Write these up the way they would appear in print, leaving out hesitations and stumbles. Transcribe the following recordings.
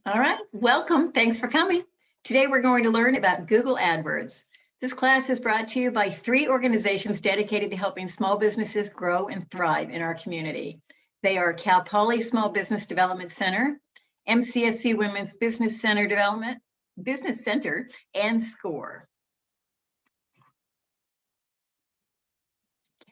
All right, welcome. Thanks for coming. Today we're going to learn about Google Adwords. This class is brought to you by 3 organizations dedicated to helping small businesses grow and thrive in our community. They are Cal Poly Small Business Development Center, MCSC Women's Business Center, and SCORE.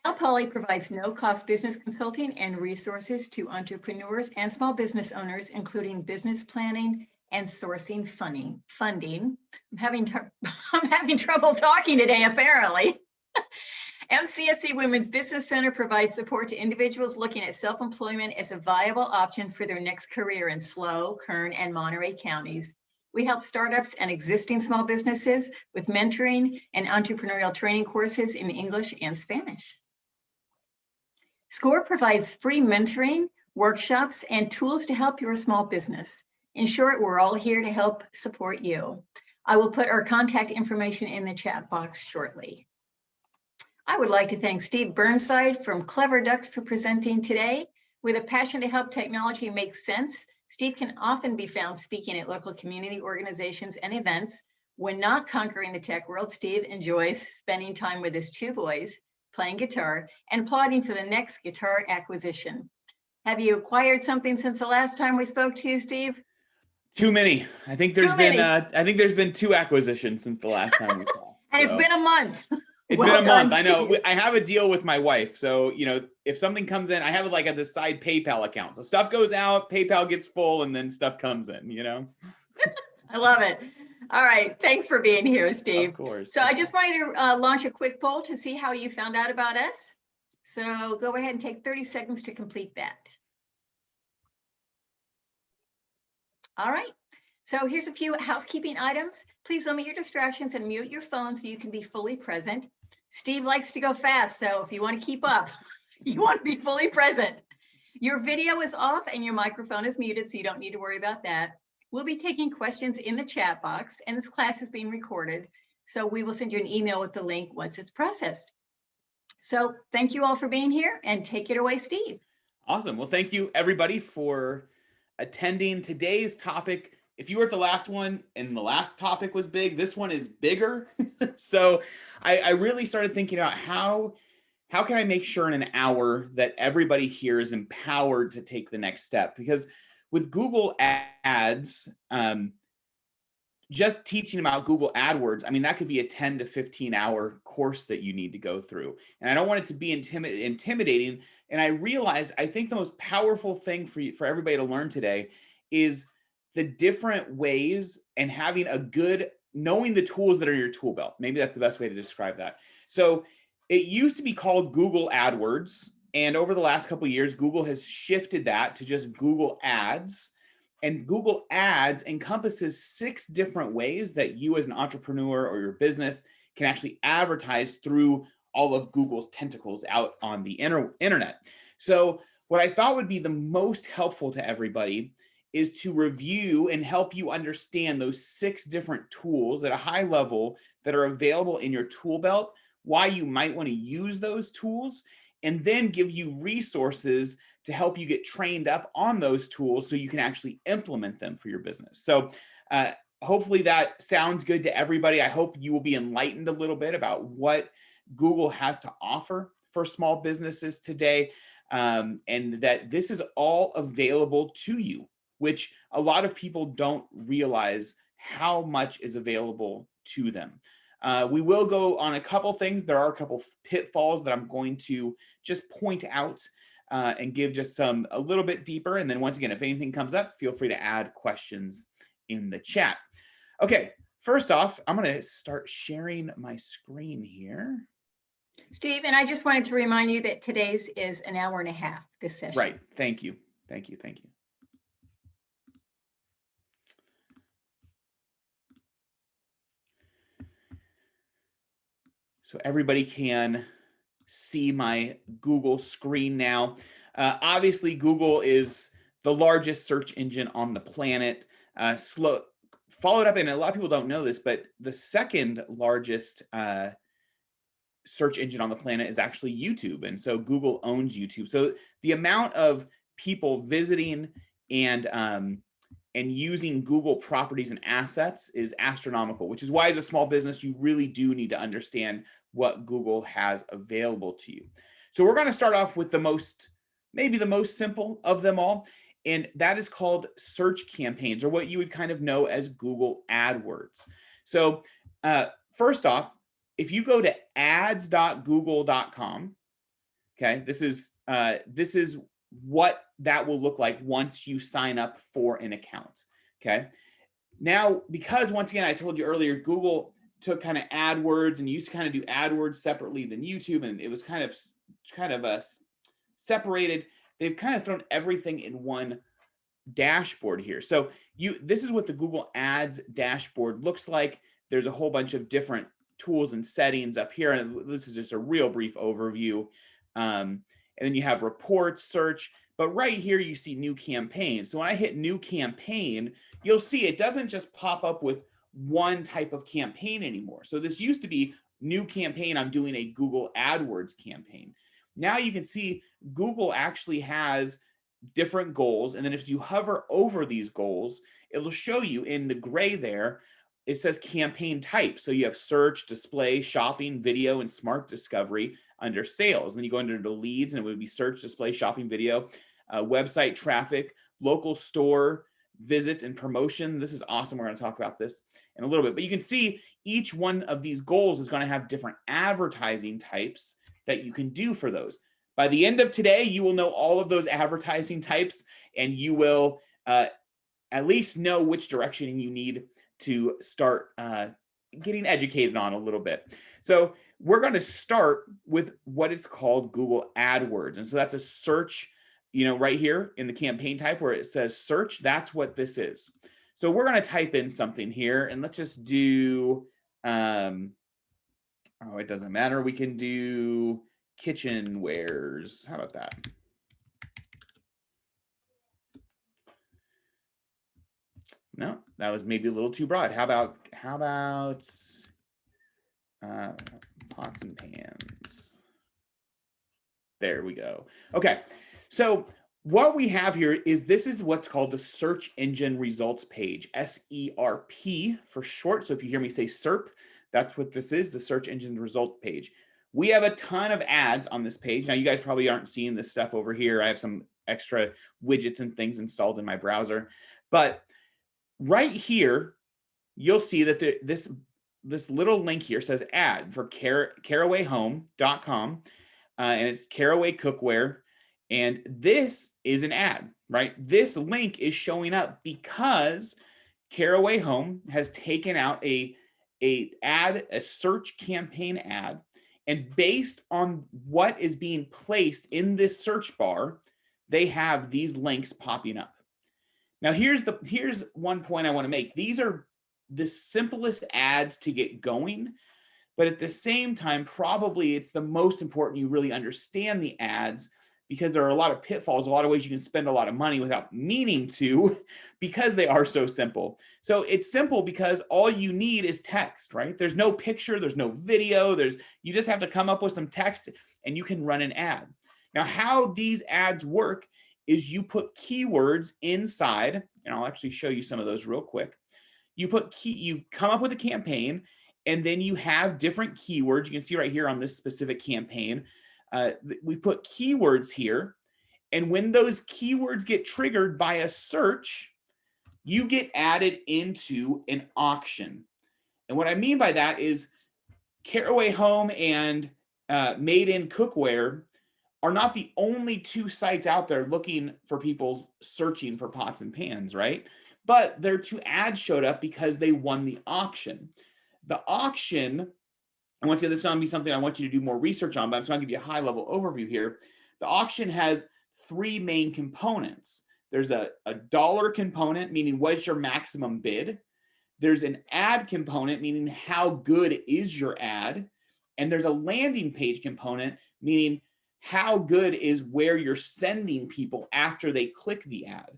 Cal Poly provides no-cost business consulting and resources to entrepreneurs and small business owners, including business planning and sourcing funding. I'm having trouble talking today, apparently. MCSC Women's Business Center provides support to individuals looking at self-employment as a viable option for their next career in SLO, Kern, and Monterey counties. We help startups and existing small businesses with mentoring and entrepreneurial training courses in English and Spanish. SCORE provides free mentoring, workshops, and tools to help your small business. In short, we're all here to help support you. I will put our contact information in the chat box shortly. I would like to thank Steve Burnside from Clever Ducks for presenting today. With a passion to help technology make sense, Steve can often be found speaking at local community organizations and events. When not conquering the tech world, Steve enjoys spending time with his 2 boys, playing guitar, and plotting for the next guitar acquisition. Have you acquired something since the last time we spoke to you, Steve? Too many. I think there's been 2 acquisitions since the last time we talked. And it's been a month. It's been a month. I know. I have a deal with my wife. So, if something comes in, I have it like at the side PayPal account. So stuff goes out, PayPal gets full, and then stuff comes in, I love it. All right. Thanks for being here, Steve. Of course. So I just wanted to launch a quick poll to see how you found out about us. So go ahead and take 30 seconds to complete that. All right. So here's a few housekeeping items. Please limit your distractions and mute your phone so you can be fully present. Steve likes to go fast, so if you want to keep up, you want to be fully present. Your video is off and your microphone is muted, so you don't need to worry about that. We'll be taking questions in the chat box, and this class is being recorded, so we will send you an email with the link once it's processed. So thank you all for being here, and take it away, Steve. Awesome. Well, thank you, everybody, for attending today's topic. If you were at the last one and the last topic was big, this one is bigger. So I really started thinking about how can I make sure in an hour that everybody here is empowered to take the next step? Because with Google Ads, just teaching about Google AdWords, I mean, that could be a 10 to 15 hour course that you need to go through. And I don't want it to be intimidating. And I realized, I think the most powerful thing for everybody to learn today is the different ways and having knowing the tools that are in your tool belt. Maybe that's the best way to describe that. So it used to be called Google AdWords. And over the last couple of years, Google has shifted that to just Google Ads. And Google Ads encompasses 6 different ways that you as an entrepreneur or your business can actually advertise through all of Google's tentacles out on the internet. So what I thought would be the most helpful to everybody is to review and help you understand those 6 different tools at a high level that are available in your tool belt, why you might want to use those tools, and then give you resources to help you get trained up on those tools so you can actually implement them for your business. So hopefully that sounds good to everybody. I hope you will be enlightened a little bit about what Google has to offer for small businesses today, and that this is all available to you, which a lot of people don't realize how much is available to them. We will go on a couple things. There are a couple pitfalls that I'm going to just point out and give just a little bit deeper. And then once again, if anything comes up, feel free to add questions in the chat. Okay, first off, I'm going to start sharing my screen here. Steve, and I just wanted to remind you that today's is an hour and a half, this session. Right. Thank you. Thank you. Thank you. So everybody can see my Google screen now. Obviously, Google is the largest search engine on the planet. Followed up, and a lot of people don't know this, but the second largest search engine on the planet is actually YouTube. And so Google owns YouTube. So the amount of people visiting and and using Google properties and assets is astronomical, which is why as a small business, you really do need to understand what Google has available to you. So we're going to start off with maybe the most simple of them all, and that is called search campaigns, or what you would kind of know as Google AdWords. So first off, if you go to ads.google.com, okay, this is what that will look like once you sign up for an account. Okay. Now, because once again, I told you earlier, Google took kind of AdWords and used to kind of do AdWords separately than YouTube, and it was kind of separated. They've kind of thrown everything in one dashboard here. So this is what the Google Ads dashboard looks like. There's a whole bunch of different tools and settings up here, and this is just a real brief overview. And then you have reports, search, but right here you see new campaign. So when I hit new campaign, you'll see it doesn't just pop up with one type of campaign anymore. So this used to be new campaign, I'm doing a Google AdWords campaign. Now you can see Google actually has different goals. And then if you hover over these goals, it'll show you in the gray there, it says campaign type. So you have search, display, shopping, video, and smart discovery under sales. And then you go under the leads, and it would be search, display, shopping, video, website traffic, local store visits, and promotion. This is awesome. We're going to talk about this in a little bit. But you can see each one of these goals is going to have different advertising types that you can do for those. By the end of today, you will know all of those advertising types, and you will at least know which direction you need to start getting educated on a little bit. So we're going to start with what is called Google AdWords. And so that's a search, right here in the campaign type where it says search, that's what this is. So we're going to type in something here, and let's just do, it doesn't matter. We can do kitchenwares. How about that? No, that was maybe a little too broad. How about pots and pans? There we go. Okay, so what we have here is this is what's called the search engine results page, SERP for short. So if you hear me say SERP, that's what this is, the search engine result page. We have a ton of ads on this page. Now, you guys probably aren't seeing this stuff over here. I have some extra widgets and things installed in my browser, but right here, you'll see that this little link here says ad for carawayhome.com, and it's Caraway cookware. And this is an ad, right? This link is showing up because Caraway Home has taken out a search campaign ad. And based on what is being placed in this search bar, they have these links popping up. Now, here's one point I want to make. These are the simplest ads to get going, but at the same time, probably it's the most important you really understand the ads, because there are a lot of pitfalls, a lot of ways you can spend a lot of money without meaning to, because they are so simple. So it's simple because all you need is text, right? There's no picture, there's no video, you just have to come up with some text and you can run an ad. Now, how these ads work is you put keywords inside, and I'll actually show you some of those real quick. You come up with a campaign, and then you have different keywords. You can see right here on this specific campaign, we put keywords here, and when those keywords get triggered by a search, you get added into an auction. And what I mean by that is Caraway Home and Made in Cookware are not the only two sites out there looking for people searching for pots and pans, right? But their two ads showed up because they won the auction. The auction, and once again, this is going to be something I want you to do more research on, but I'm just going to give you a high-level overview here. The auction has three main components. There's a dollar component, meaning what is your maximum bid. There's an ad component, meaning how good is your ad. And there's a landing page component, meaning how good is where you're sending people after they click the ad.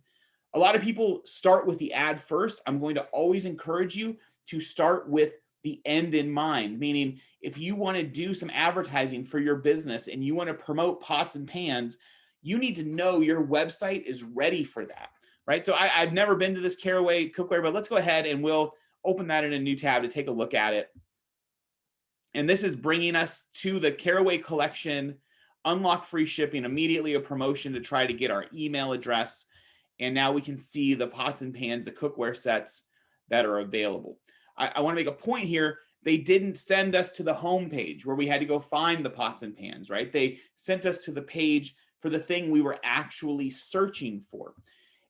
A lot of people start with the ad first. I'm going to always encourage you to start with the end in mind, meaning if you want to do some advertising for your business and you want to promote pots and pans, you need to know your website is ready for that. right? So I've never been to this Caraway cookware, but let's go ahead and we'll open that in a new tab to take a look at it. And this is bringing us to the Caraway collection, unlock free shipping, immediately a promotion to try to get our email address. And now we can see the pots and pans, the cookware sets that are available. I want to make a point here. They didn't send us to the home page where we had to go find the pots and pans, right? They sent us to the page for the thing we were actually searching for.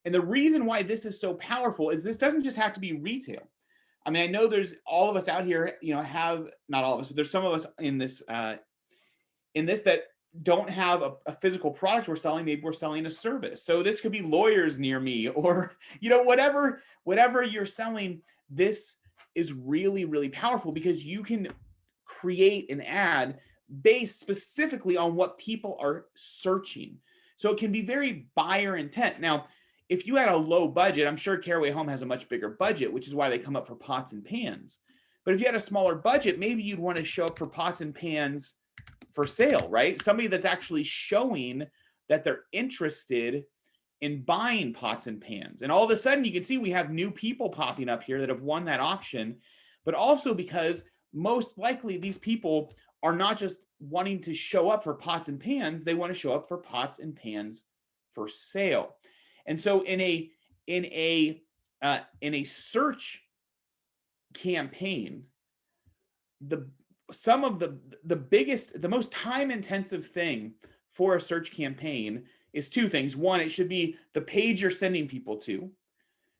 And the reason why this is so powerful is this doesn't just have to be retail. I mean, I know there's all of us out here, have, not all of us, but there's some of us in this that don't have a physical product we're selling. Maybe we're selling a service. So this could be lawyers near me, or whatever you're selling. This is really, really powerful because you can create an ad based specifically on what people are searching. So it can be very buyer intent. Now, if you had a low budget, I'm sure Caraway Home has a much bigger budget, which is why they come up for pots and pans. But if you had a smaller budget, maybe you'd want to show up for pots and pans for sale, right? Somebody that's actually showing that they're interested in buying pots and pans. And all of a sudden you can see we have new people popping up here that have won that auction, but also because most likely these people are not just wanting to show up for pots and pans, they want to show up for pots and pans for sale. And so in a search campaign, the most time intensive thing for a search campaign is two things. One, it should be the page you're sending people to,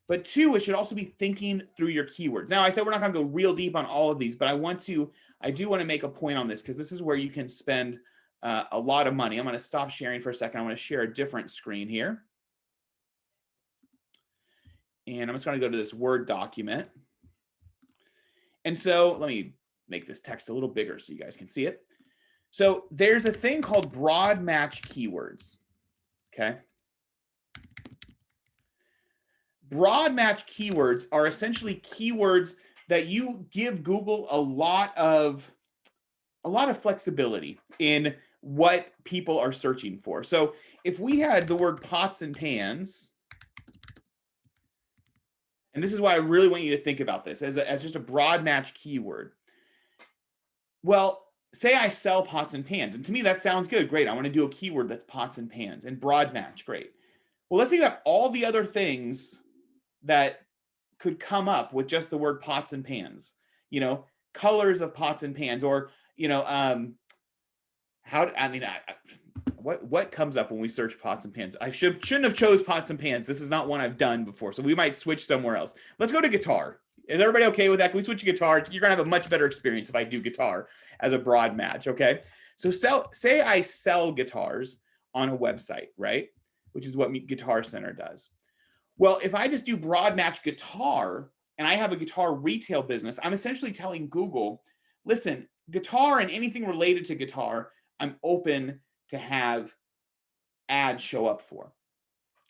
but two, it should also be thinking through your keywords. Now, I said we're not going to go real deep on all of these, but I do want to make a point on this because this is where you can spend a lot of money. I'm going to stop sharing for a second. I want to share a different screen here. And I'm just going to go to this Word document. And so let me make this text a little bigger so you guys can see it. So there's a thing called broad match keywords. Okay. Broad match keywords are essentially keywords that you give Google a lot of flexibility in what people are searching for. So if we had the word pots and pans, and this is why I really want you to think about this as just a broad match keyword. Well, say I sell pots and pans, and to me that sounds good. Great. I want to do a keyword that's pots and pans and broad match. Great. Well, let's think about all the other things that could come up with just the word pots and pans. Colors of pots and pans, or what comes up when we search pots and pans? I shouldn't have chose pots and pans. This is not one I've done before, so we might switch somewhere else. Let's go to guitar. Is everybody okay with that? Can we switch to guitar? You're gonna have a much better experience if I do guitar as a broad match, okay? So say I sell guitars on a website, right? Which is what Guitar Center does. Well, if I just do broad match guitar and I have a guitar retail business, I'm essentially telling Google, listen, guitar and anything related to guitar, I'm open to have ads show up for.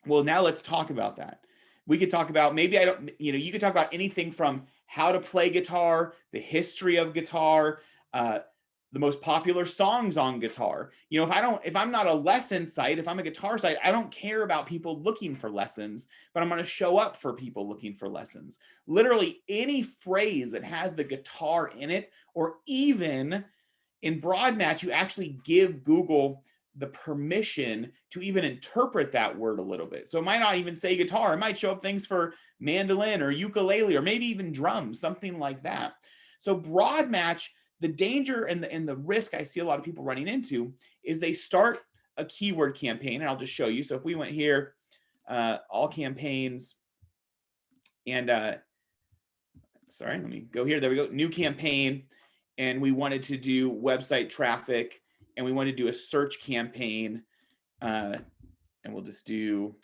Well, now let's talk about that. We could talk about, you could talk about anything from how to play guitar, the history of guitar, the most popular songs on guitar. If I'm not a lesson site, if I'm a guitar site, I don't care about people looking for lessons, but I'm going to show up for people looking for lessons. Literally any phrase that has the guitar in it, or even in broad match, you actually give Google the permission to even interpret that word a little bit. So it might not even say guitar. It might show up things for mandolin or ukulele, or maybe even drums, something like that. So broad match, the danger and the risk I see a lot of people running into is they start a keyword campaign, and I'll just show you. So if we went here, all campaigns, and sorry, let me go here. There we go. New campaign. And we wanted to do website traffic, and we wanted to do a search campaign. And we'll just do,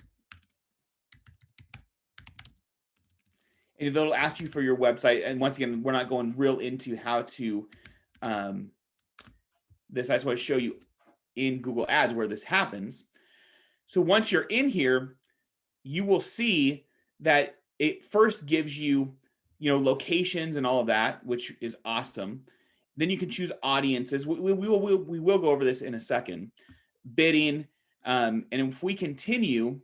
and they'll ask you for your website. And once again, we're not going real into how to this. I just want to show you in Google Ads where this happens. So once you're in here, you will see that it first gives you, locations and all of that, which is awesome. Then you can choose audiences. We will go over this in a second. Bidding, and if we continue,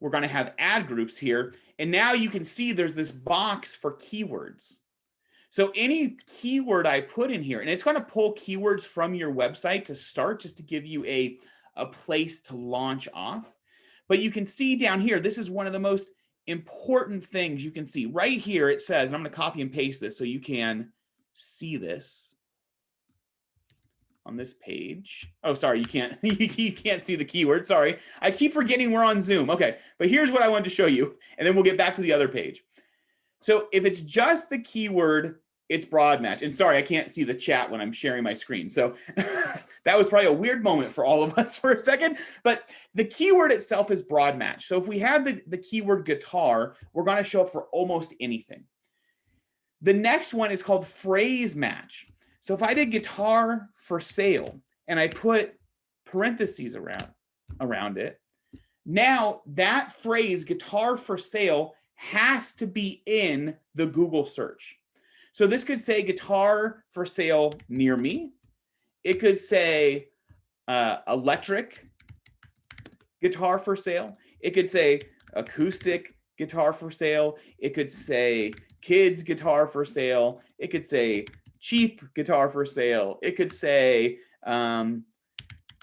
we're going to have ad groups here. And now you can see there's this box for keywords. So any keyword I put in here, and it's going to pull keywords from your website to start, just to give you a place to launch off. But you can see down here, this is one of the most important things you can see. Right here it says, and I'm going to copy and paste this so you can see this on this page. Oh, sorry, you can't you can't see the keyword. Sorry. I keep forgetting we're on Zoom. Okay, but here's what I wanted to show you, and then we'll get back to the other page. So if it's just the keyword, it's broad match. And sorry, I can't see the chat when I'm sharing my screen. So that was probably a weird moment for all of us for a second, but the keyword itself is broad match. So if we have the keyword guitar, we're going to show up for almost anything. The next one is called phrase match. So if I did guitar for sale and I put parentheses around it, now that phrase guitar for sale has to be in the Google search. So this could say guitar for sale near me. It could say electric guitar for sale. It could say acoustic guitar for sale. It could say kids guitar for sale. It could say cheap guitar for sale. It could say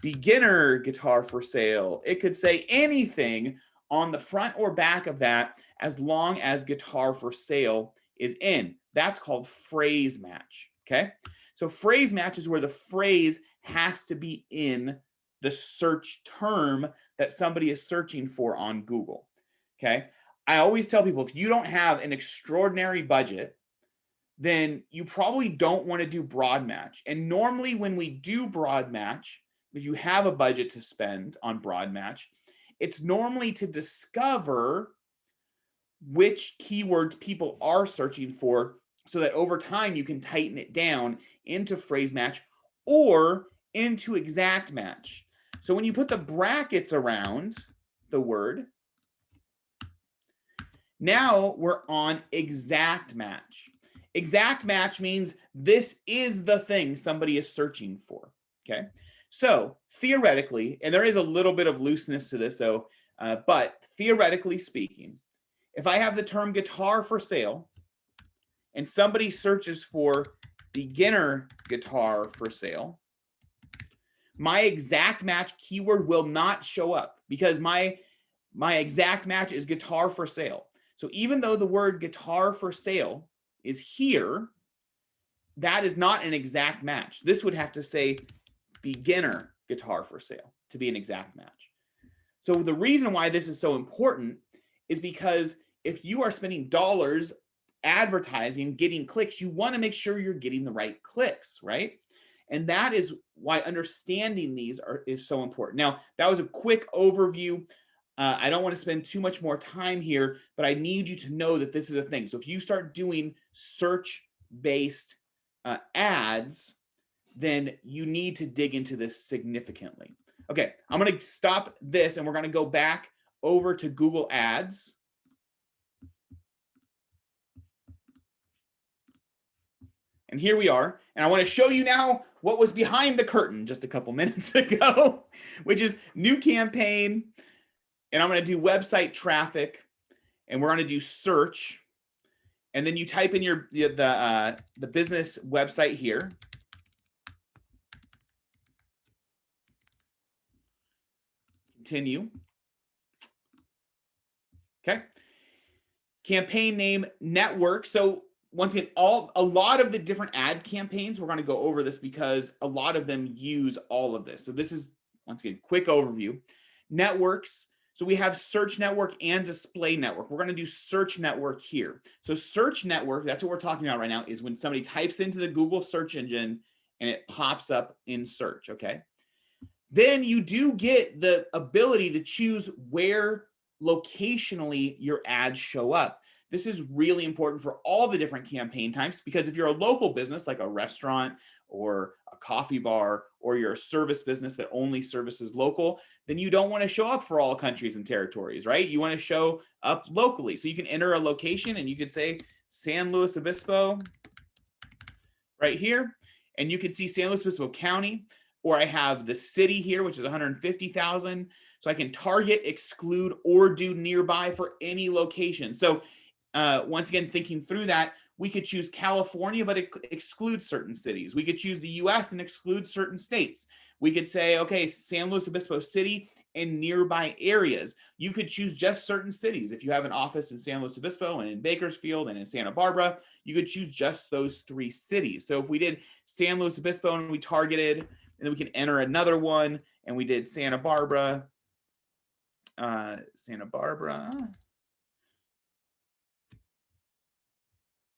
beginner guitar for sale. It could say anything on the front or back of that, as long as guitar for sale is in. That's called phrase match, okay? So phrase match is where the phrase has to be in the search term that somebody is searching for on Google, okay? I always tell people, if you don't have an extraordinary budget, then you probably don't want to do broad match. And normally when we do broad match, if you have a budget to spend on broad match, it's normally to discover which keywords people are searching for, so that over time you can tighten it down into phrase match or into exact match. So when you put the brackets around the word, now we're on exact match. Exact match means this is the thing somebody is searching for, okay? So theoretically, and there is a little bit of looseness to this, so, but theoretically speaking, if I have the term guitar for sale and somebody searches for beginner guitar for sale, my exact match keyword will not show up because my exact match is guitar for sale. So even though the word guitar for sale is here, that is not an exact match. This would have to say beginner guitar for sale to be an exact match. So the reason why this is so important is because if you are spending dollars advertising, getting clicks, you want to make sure you're getting the right clicks, right? And that is why understanding these is so important. Now, that was a quick overview. I don't want to spend too much more time here, but I need you to know that this is a thing. So if you start doing search-based ads, then you need to dig into this significantly. Okay, I'm going to stop this and we're going to go back over to Google Ads. And here we are. And I want to show you now what was behind the curtain just a couple minutes ago, which is new campaign. And I'm going to do website traffic, and we're going to do search. And then you type in the business website here. Continue. Okay. Campaign name, network. So once again, a lot of the different ad campaigns, we're going to go over this because a lot of them use all of this. So this is, once again, quick overview. Networks. So we have search network and display network. We're going to do search network here. So search network, that's what we're talking about right now, is when somebody types into the Google search engine and it pops up in search, okay? Then you do get the ability to choose where locationally your ads show up. This is really important for all the different campaign types, because if you're a local business like a restaurant or a coffee bar, or you're a service business that only services local, then you don't want to show up for all countries and territories, right? You want to show up locally. So you can enter a location and you could say San Luis Obispo right here. And you can see San Luis Obispo County. or I have the city here, which is 150,000. So I can target, exclude, or do nearby for any location. So once again, thinking through that, we could choose California, but exclude certain cities. We could choose the US and exclude certain states. We could say, okay, San Luis Obispo City and nearby areas. You could choose just certain cities. If you have an office in San Luis Obispo and in Bakersfield and in Santa Barbara, you could choose just those 3 cities. So if we did San Luis Obispo and we targeted, and then we can enter another one, and we did Santa Barbara,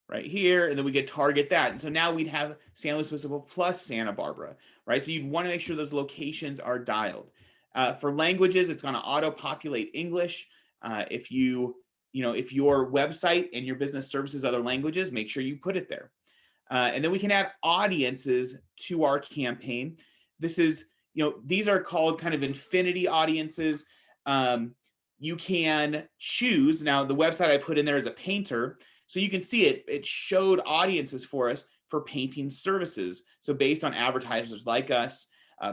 right here, and then we could target that. And so now we'd have San Luis Obispo plus Santa Barbara, right? So you'd want to make sure those locations are dialed. For languages, it's going to auto-populate English. If your website and your business services other languages, make sure you put it there. And then we can add audiences to our campaign. This is, these are called kind of infinity audiences. You can choose, now the website I put in there is a painter. So you can see it showed audiences for us for painting services. So based on advertisers like us,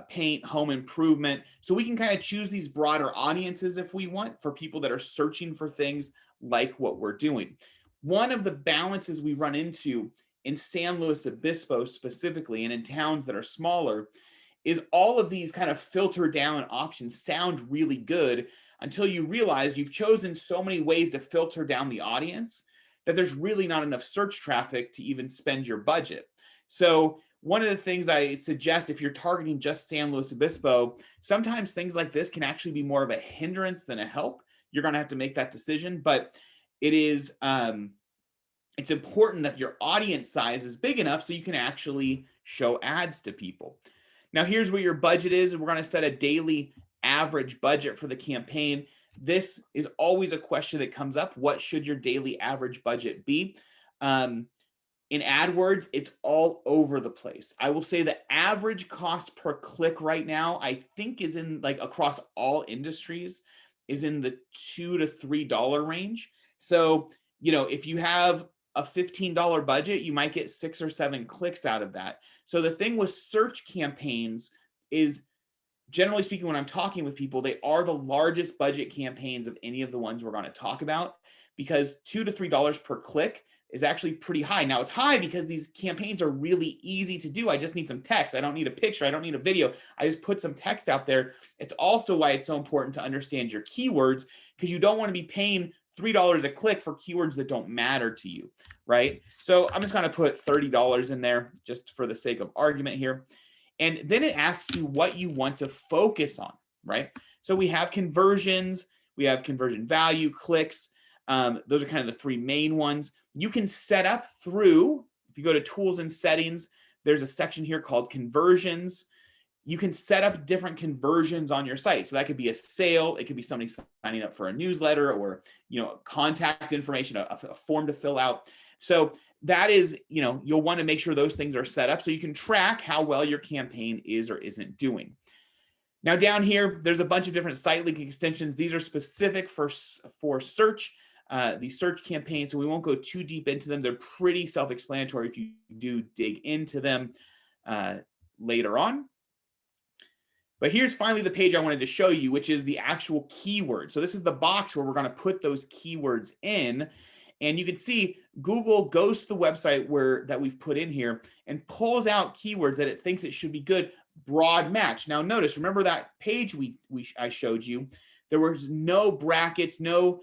paint, home improvement. So we can kind of choose these broader audiences if we want, for people that are searching for things like what we're doing. One of the balances we run into in San Luis Obispo specifically, and in towns that are smaller, is all of these kind of filter down options sound really good until you realize you've chosen so many ways to filter down the audience that there's really not enough search traffic to even spend your budget. So one of the things I suggest, if you're targeting just San Luis Obispo, sometimes things like this can actually be more of a hindrance than a help. You're going to have to make that decision, but it is it's important that your audience size is big enough so you can actually show ads to people. Now here's where your budget is, and we're going to set a daily average budget for the campaign. This is always a question that comes up. What should your daily average budget be? In AdWords, it's all over the place. I will say the average cost per click right now, I think is in, like, across all industries, is in the $2 to $3 range. So, if you have a $15 budget, you might get 6 or 7 clicks out of that. So the thing with search campaigns is, generally speaking, when I'm talking with people, they are the largest budget campaigns of any of the ones we're going to talk about, because $2 to $3 per click is actually pretty high. Now it's high because these campaigns are really easy to do. I just need some text. I don't need a picture. I don't need a video. I just put some text out there. It's also why it's so important to understand your keywords, because you don't want to be paying $3 a click for keywords that don't matter to you, right? So I'm just going to put $30 in there just for the sake of argument here. And then it asks you what you want to focus on, right? So we have conversions, we have conversion value, clicks. Those are kind of the 3 main ones. You can set up through, if you go to tools and settings, there's a section here called conversions. You can set up different conversions on your site. So that could be a sale. It could be somebody signing up for a newsletter, or, contact information, a form to fill out. So that is, you'll want to make sure those things are set up so you can track how well your campaign is or isn't doing. Now down here, there's a bunch of different site link extensions. These are specific for search, these search campaigns. So we won't go too deep into them. They're pretty self-explanatory if you do dig into them later on. But here's finally the page I wanted to show you, which is the actual keyword. So this is the box where we're going to put those keywords in. And you can see Google goes to the website that we've put in here and pulls out keywords that it thinks it should be good, broad match. Now notice, remember that page I showed you, there was no brackets, no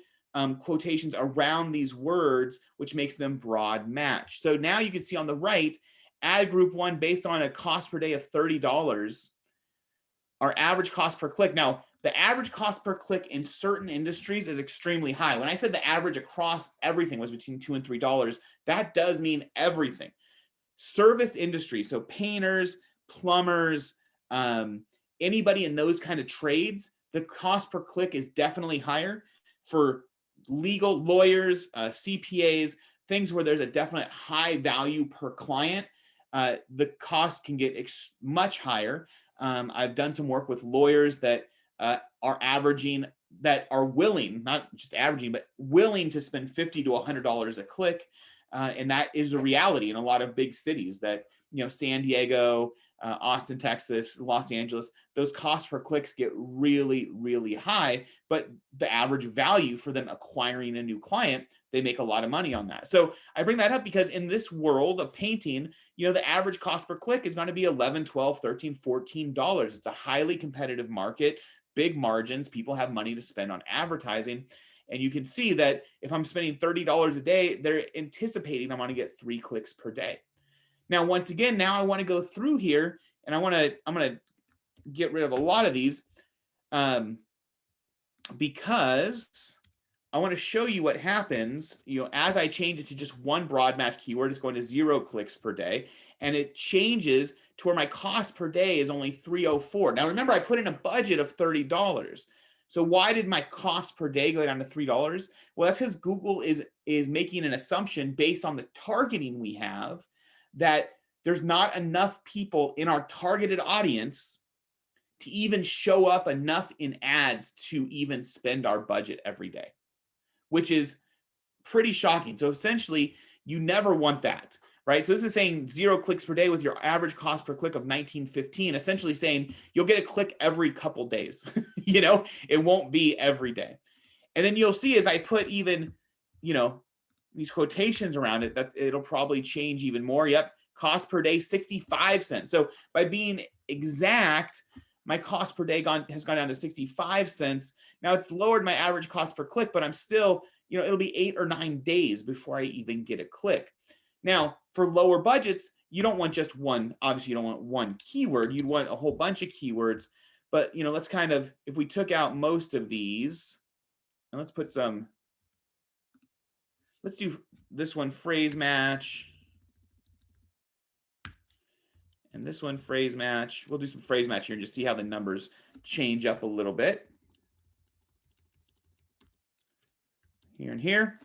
quotations around these words, which makes them broad match. So now you can see on the right, ad group 1, based on a cost per day of $30, our average cost per click. Now, the average cost per click in certain industries is extremely high. When I said the average across everything was between $2 and $3, that does mean everything. Service industry, so painters, plumbers, anybody in those kind of trades, the cost per click is definitely higher. For legal, lawyers, CPAs, things where there's a definite high value per client, the cost can get much higher. I've done some work with lawyers that are averaging, that are willing, not just averaging, but willing to spend $50 to $100 a click. And that is a reality in a lot of big cities, that San Diego, Austin, Texas, Los Angeles, those costs per clicks get really, really high, but the average value for them acquiring a new client, they make a lot of money on that. So I bring that up because in this world of painting, the average cost per click is going to be $11, $12, $13, $14. It's a highly competitive market, big margins. People have money to spend on advertising. And you can see that if I'm spending $30 a day, they're anticipating I'm going to get 3 clicks per day. Now, once again, now I want to go through here and I'm going to get rid of a lot of these because I want to show you what happens, as I change it to just one broad match keyword, it's going to 0 clicks per day. And it changes to where my cost per day is only $3.04. Now, remember, I put in a budget of $30. So why did my cost per day go down to $3? Well, that's because Google is making an assumption based on the targeting we have that there's not enough people in our targeted audience to even show up enough in ads to even spend our budget every day, which is pretty shocking. So essentially, you never want that, right? So this is saying 0 clicks per day with your average cost per click of $19.15, essentially saying you'll get a click every couple days. It won't be every day. And then you'll see as I put even, these quotations around it, that it'll probably change even more. Yep, cost per day, 65 cents. So by being exact, my cost per day has gone down to 65 cents. Now it's lowered my average cost per click, but I'm still, it'll be 8 or 9 days before I even get a click. Now, for lower budgets, you don't want just one. Obviously, you don't want one keyword. You'd want a whole bunch of keywords. But, let's kind of, if we took out most of these, and let's put some, let's do this one, phrase match. And this one, phrase match. We'll do some phrase match here and just see how the numbers change up a little bit. Here and here.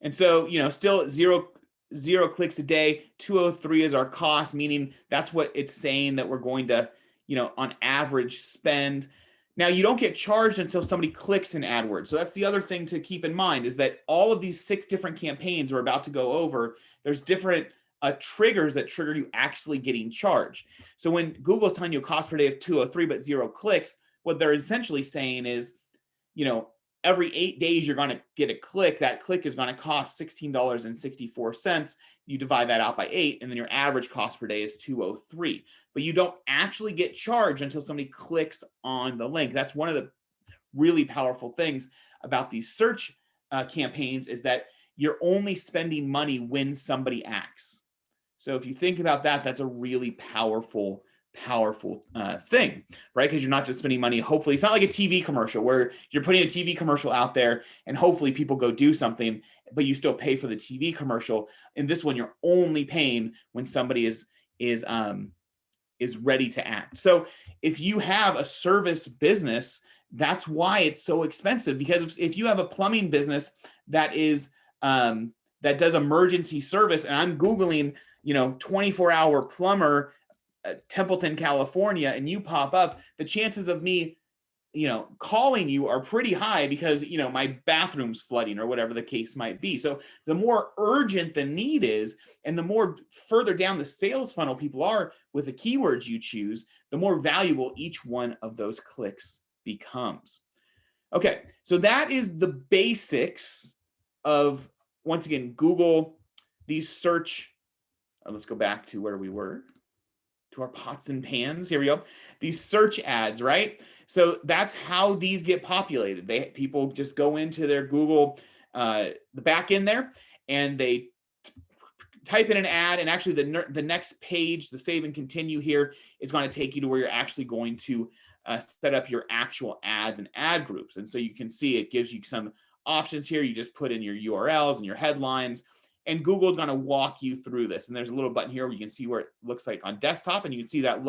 And so, still 0 clicks a day, 203 is our cost, meaning that's what it's saying that we're going to, on average spend. Now, you don't get charged until somebody clicks in AdWords. So that's the other thing to keep in mind is that all of these 6 different campaigns we're about to go over, there's different triggers that trigger you actually getting charged. So when Google's telling you a cost per day of 203 but 0 clicks, what they're essentially saying is, every 8 days you're going to get a click. That click is going to cost $16.64. You divide that out by 8, and then your average cost per day is 203. But you don't actually get charged until somebody clicks on the link. That's one of the really powerful things about these search campaigns is that you're only spending money when somebody acts. So if you think about that, that's a really powerful thing, right? Because you're not just spending money. Hopefully, it's not like a TV commercial where you're putting a TV commercial out there and hopefully people go do something, but you still pay for the TV commercial. In this one, you're only paying when somebody is ready to act. So if you have a service business, that's why it's so expensive. Because if you have a plumbing business that is that does emergency service, and I'm Googling, 24-hour plumber, Templeton, California, and you pop up, the chances of me, calling you are pretty high because, my bathroom's flooding or whatever the case might be. So the more urgent the need is, and the more further down the sales funnel people are with the keywords you choose, the more valuable each one of those clicks becomes. Okay, so that is the basics of, once again, Google, these search, let's go back to where we were, to our pots and pans. Here we go. These search ads, right? So that's how these get populated. People just go into their Google, the back end there, and they type in an ad, and actually the next page, the save and continue here, is going to take you to where you're actually going to set up your actual ads and ad groups. And so you can see it gives you some options here. You just put in your URLs and your headlines, and Google is going to walk you through this. And there's a little button here where you can see where it looks like on desktop, and you can see that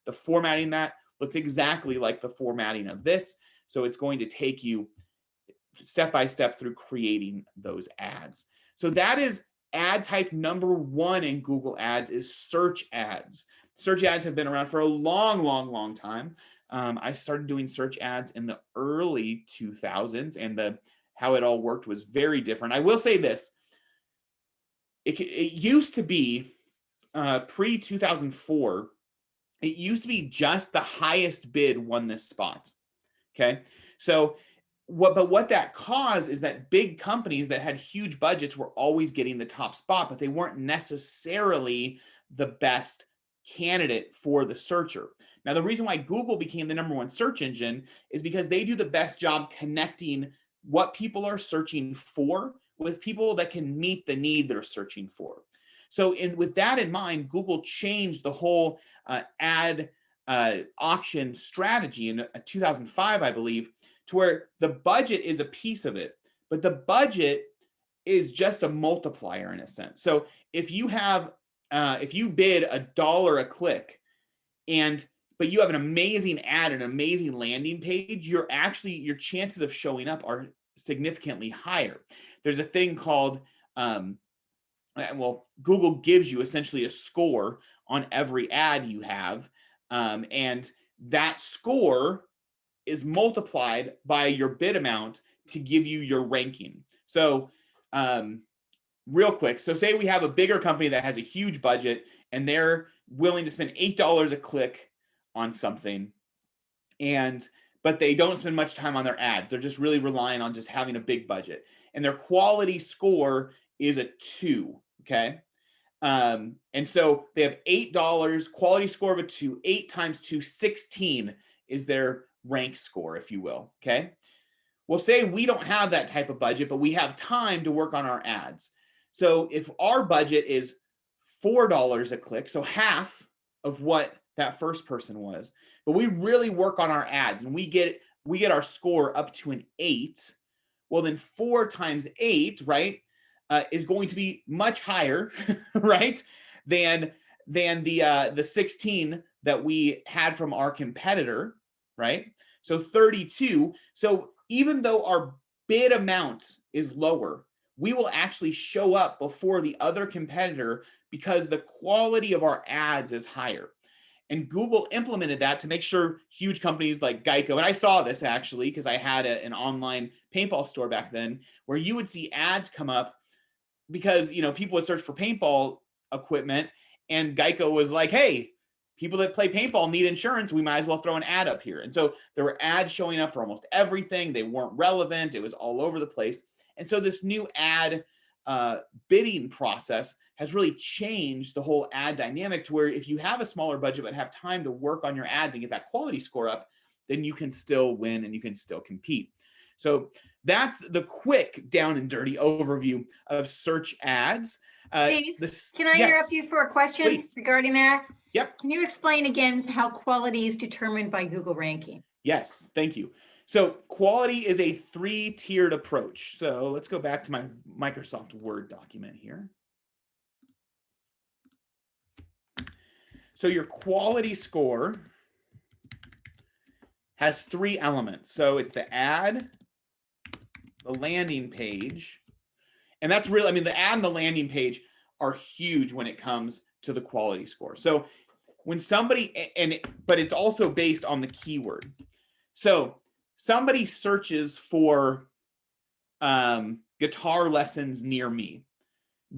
the formatting that looks exactly like the formatting of this. So it's going to take you step by step through creating those ads. So that is ad type number 1 in Google Ads, is search ads. Search ads have been around for a long time. I started doing search ads in the early 2000s, and how it all worked was very different. I will say this. It used to be pre-2004, it used to be just the highest bid won this spot. Okay. So what that caused is that big companies that had huge budgets were always getting the top spot, but they weren't necessarily the best candidate for the searcher. Now, the reason why Google became the #1 search engine is because they do the best job connecting what people are searching for with people that can meet the need they're searching for. So with that in mind, Google changed the whole ad auction strategy in 2005, I believe, to where the budget is a piece of it, but the budget is just a multiplier in a sense. So if you bid $1 a click, but you have an amazing ad, an amazing landing page, your chances of showing up are significantly higher. There's a thing called, Google gives you essentially a score on every ad you have, and that score is multiplied by your bid amount to give you your ranking. So real quick, so say we have a bigger company that has a huge budget and they're willing to spend $8 a click on something, but they don't spend much time on their ads. They're just really relying on just having a big budget, and their quality score is a 2. Okay. And so they have $8, quality score of a 2, 8 times 2, 16 is their rank score, if you will. Okay. Well, say we don't have that type of budget, but we have time to work on our ads. So if our budget is $4 a click, so half of what that first person was, but we really work on our ads and we get our score up to an 8, well, then 4 times 8, right, is going to be much higher, right, than the 16 that we had from our competitor, right? So 32. So even though our bid amount is lower, we will actually show up before the other competitor because the quality of our ads is higher. And Google implemented that to make sure huge companies like Geico, and I saw this actually because I had an online paintball store back then, where you would see ads come up because people would search for paintball equipment, and Geico was like, hey, people that play paintball need insurance, we might as well throw an ad up here. And so there were ads showing up for almost everything. They weren't relevant. It was all over the place. And so this new ad bidding process has really changed the whole ad dynamic to where if you have a smaller budget but have time to work on your ads and get that quality score up, then you can still win and you can still compete. So that's the quick down and dirty overview of search ads. Steve, can I interrupt you for a question please. Regarding that? Yep. Can you explain again how quality is determined by Google ranking? Yes, thank you. So quality is a 3-tiered approach. So let's go back to my Microsoft Word document here. So your quality score has 3 elements. So it's the ad, the landing page, and that's really, the ad and the landing page are huge when it comes to the quality score. So when somebody, but it's also based on the keyword. So somebody searches for guitar lessons near me.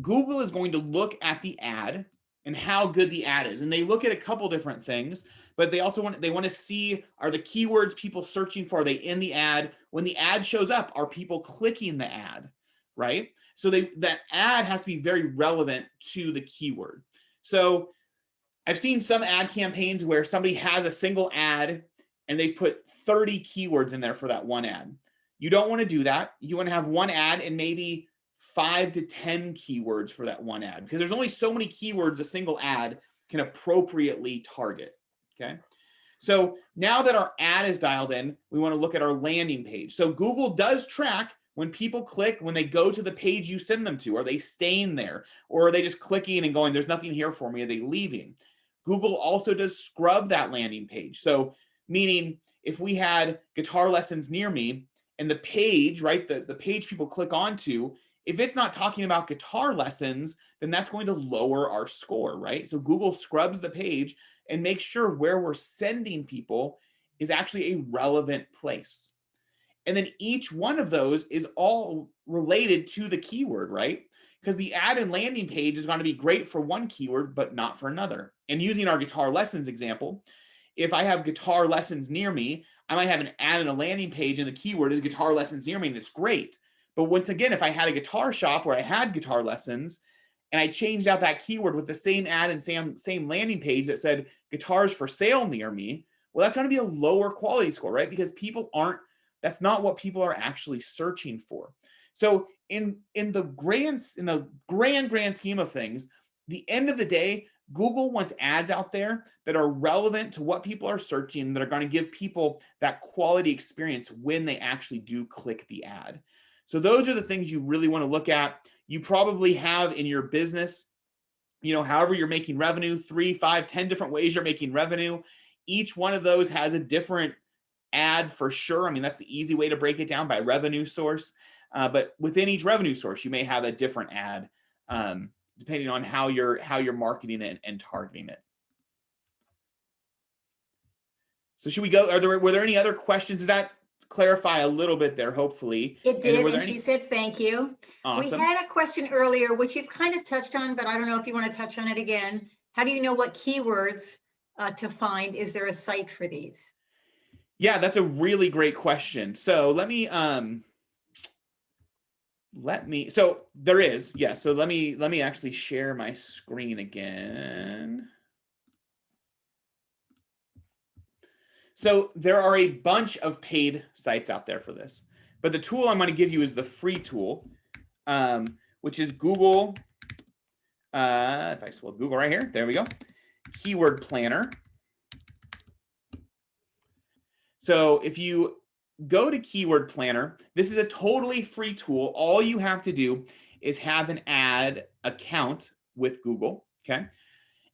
Google is going to look at the ad and how good the ad is. And they look at a couple different things, but they also want to see, are the keywords people searching for, are they in the ad? When the ad shows up, are people clicking the ad, right? So that ad has to be very relevant to the keyword. So I've seen some ad campaigns where somebody has a single ad and they've put 30 keywords in there for that one ad. You don't want to do that. You want to have one ad and maybe 5 to 10 keywords for that one ad, because there's only so many keywords a single ad can appropriately target. Okay. So now that our ad is dialed in, we want to look at our landing page. So Google does track when people click, when they go to the page you send them to. Are they staying there, or are they just clicking and going, there's nothing here for me? Are they leaving? Google also does scrub that landing page. So meaning if we had guitar lessons near me and the page, right, the page people click onto, if it's not talking about guitar lessons, then that's going to lower our score, right? So Google scrubs the page and makes sure where we're sending people is actually a relevant place. And then each one of those is all related to the keyword, right? because the ad and landing page is going to be great for one keyword, but not for another. And using our guitar lessons example, if I have guitar lessons near me, I might have an ad and a landing page and the keyword is guitar lessons near me, and it's great. But once again, if I had a guitar shop where I had guitar lessons and I changed out that keyword with the same ad and same landing page that said guitars for sale near me, well, that's going to be a lower quality score, right? Because that's not what people are actually searching for. So in the grand scheme of things, the end of the day, Google wants ads out there that are relevant to what people are searching, that are going to give people that quality experience when they actually do click the ad. So those are the things you really want to look at. You probably have in your business, however you're making revenue, 3, 5, 10 different ways you're making revenue. Each one of those has a different ad for sure. I mean, that's the easy way to break it down by revenue source. But within each revenue source, you may have a different ad depending on how you're marketing it and targeting it. So should we go? Were there any other questions? Does that clarify a little bit there? Hopefully it did. And she said thank you. Awesome. We had a question earlier, which you've kind of touched on, but I don't know if you want to touch on it again. How do you know what keywords to find? Is there a site for these? Yeah, that's a really great question. So so there is, yeah. So let me actually share my screen again. So there are a bunch of paid sites out there for this, but the tool I'm going to give you is the free tool, which is Google. If I spell Google right here, there we go. Keyword Planner. So if you go to Keyword Planner, this is a totally free tool. All you have to do is have an ad account with Google, okay?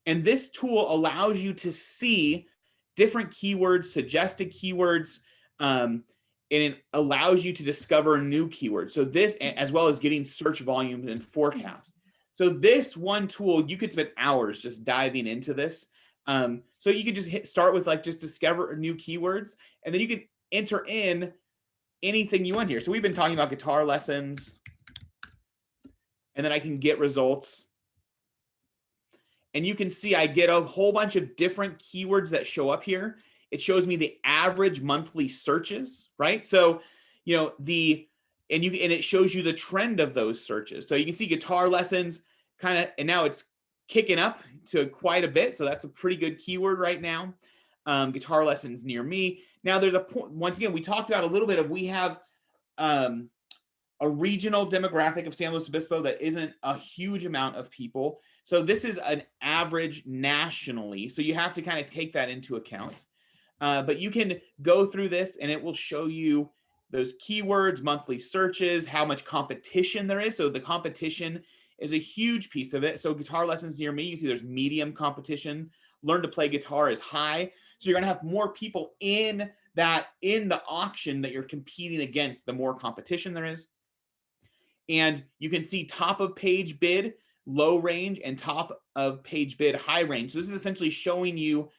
And this tool allows you to see different keywords, suggested keywords, and it allows you to discover new keywords. So this, as well as getting search volumes and forecasts. So this one tool, you could spend hours just diving into this. So you could just start with just discover new keywords, and then you can enter in anything you want here. So we've been talking about guitar lessons, and then I can get results. And you can see I get a whole bunch of different keywords that show up here. It shows me the average monthly searches, right? So, and it shows you the trend of those searches. So you can see guitar lessons and now it's kicking up to quite a bit. So that's a pretty good keyword right now. Guitar lessons near me. Now there's once again, we talked about a little bit of, we have a regional demographic of San Luis Obispo that isn't a huge amount of people. So this is an average nationally. So you have to kind of take that into account. But you can go through this and it will show you those keywords, monthly searches, how much competition there is. So the competition is a huge piece of it. So guitar lessons near me, you see there's medium competition. Learn to play guitar is high. So you're going to have more people in the auction that you're competing against, the more competition there is. And you can see top of page bid, low range, and top of page bid, high range. So this is essentially showing you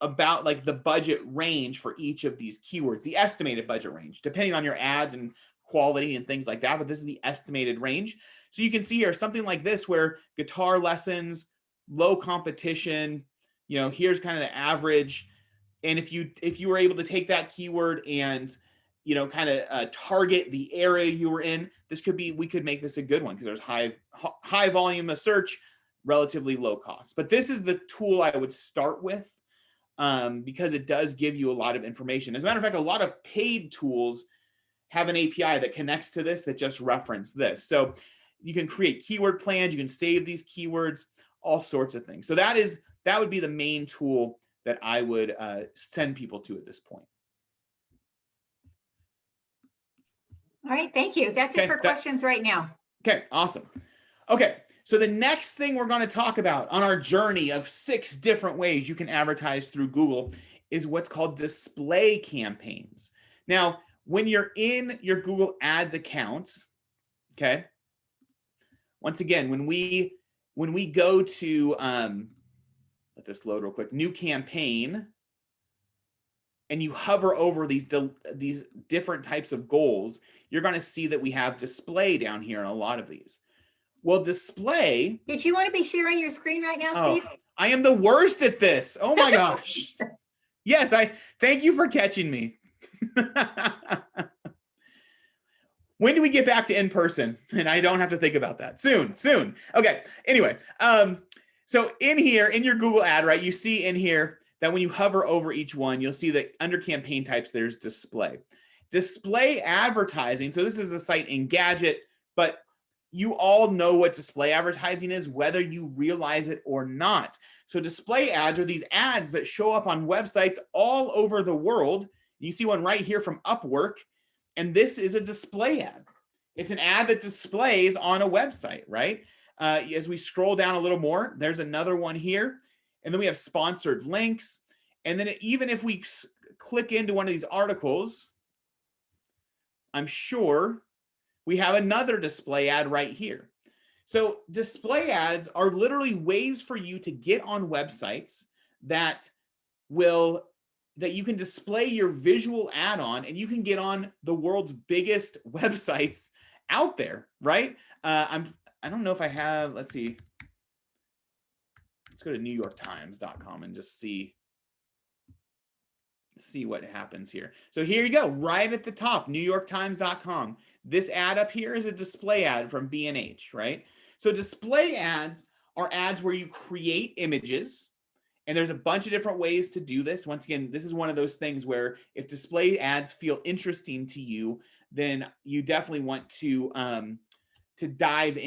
about the budget range for each of these keywords, the estimated budget range, depending on your ads and quality and things like that. But this is the estimated range. So you can see here something like this where guitar lessons, low competition, here's kind of the average. And if you were able to take that keyword and target the area you were in, we could make this a good one because there's high volume of search, relatively low cost. But this is the tool I would start with because it does give you a lot of information. As a matter of fact, a lot of paid tools have an API that connects to this that just reference this. So you can create keyword plans, you can save these keywords, all sorts of things. So that would be the main tool that I would send people to at this point. All right, thank you. That's it for questions right now. Okay, awesome. Okay, so the next thing we're going to talk about on our journey of 6 different ways you can advertise through Google is what's called display campaigns. Now, when you're in your Google Ads account, okay, once again, when we go to, let this load real quick, new campaign, and you hover over these different types of goals, you're going to see that we have display down here in a lot of these. Well, display. Did you want to be sharing your screen right now, Oh, Steve? I am the worst at this. Oh my gosh. Yes, thank you for catching me. When do we get back to in person? And I don't have to think about that. Soon. Okay. Anyway, so in here, in your Google ad, right, you see in here that when you hover over each one, you'll see that under campaign types, there's display. Display advertising. So this is a site Engadget, but you all know what display advertising is, whether you realize it or not. So display ads are these ads that show up on websites all over the world. You see one right here from Upwork. And this is a display ad. It's an ad that displays on a website, right? As we scroll down a little more, there's another one here. And then we have sponsored links. And then even if we click into one of these articles, I'm sure we have another display ad right here. So display ads are literally ways for you to get on websites that you can display your visual ad on, and you can get on the world's biggest websites out there, right? I don't know if I have, let's see. Let's go to NewYorkTimes.com and just see what happens here. So here you go, right at the top, NewYorkTimes.com. This ad up here is a display ad from B&H, right? So display ads are ads where you create images. And there's a bunch of different ways to do this. Once again, this is one of those things where if display ads feel interesting to you, then you definitely want to dive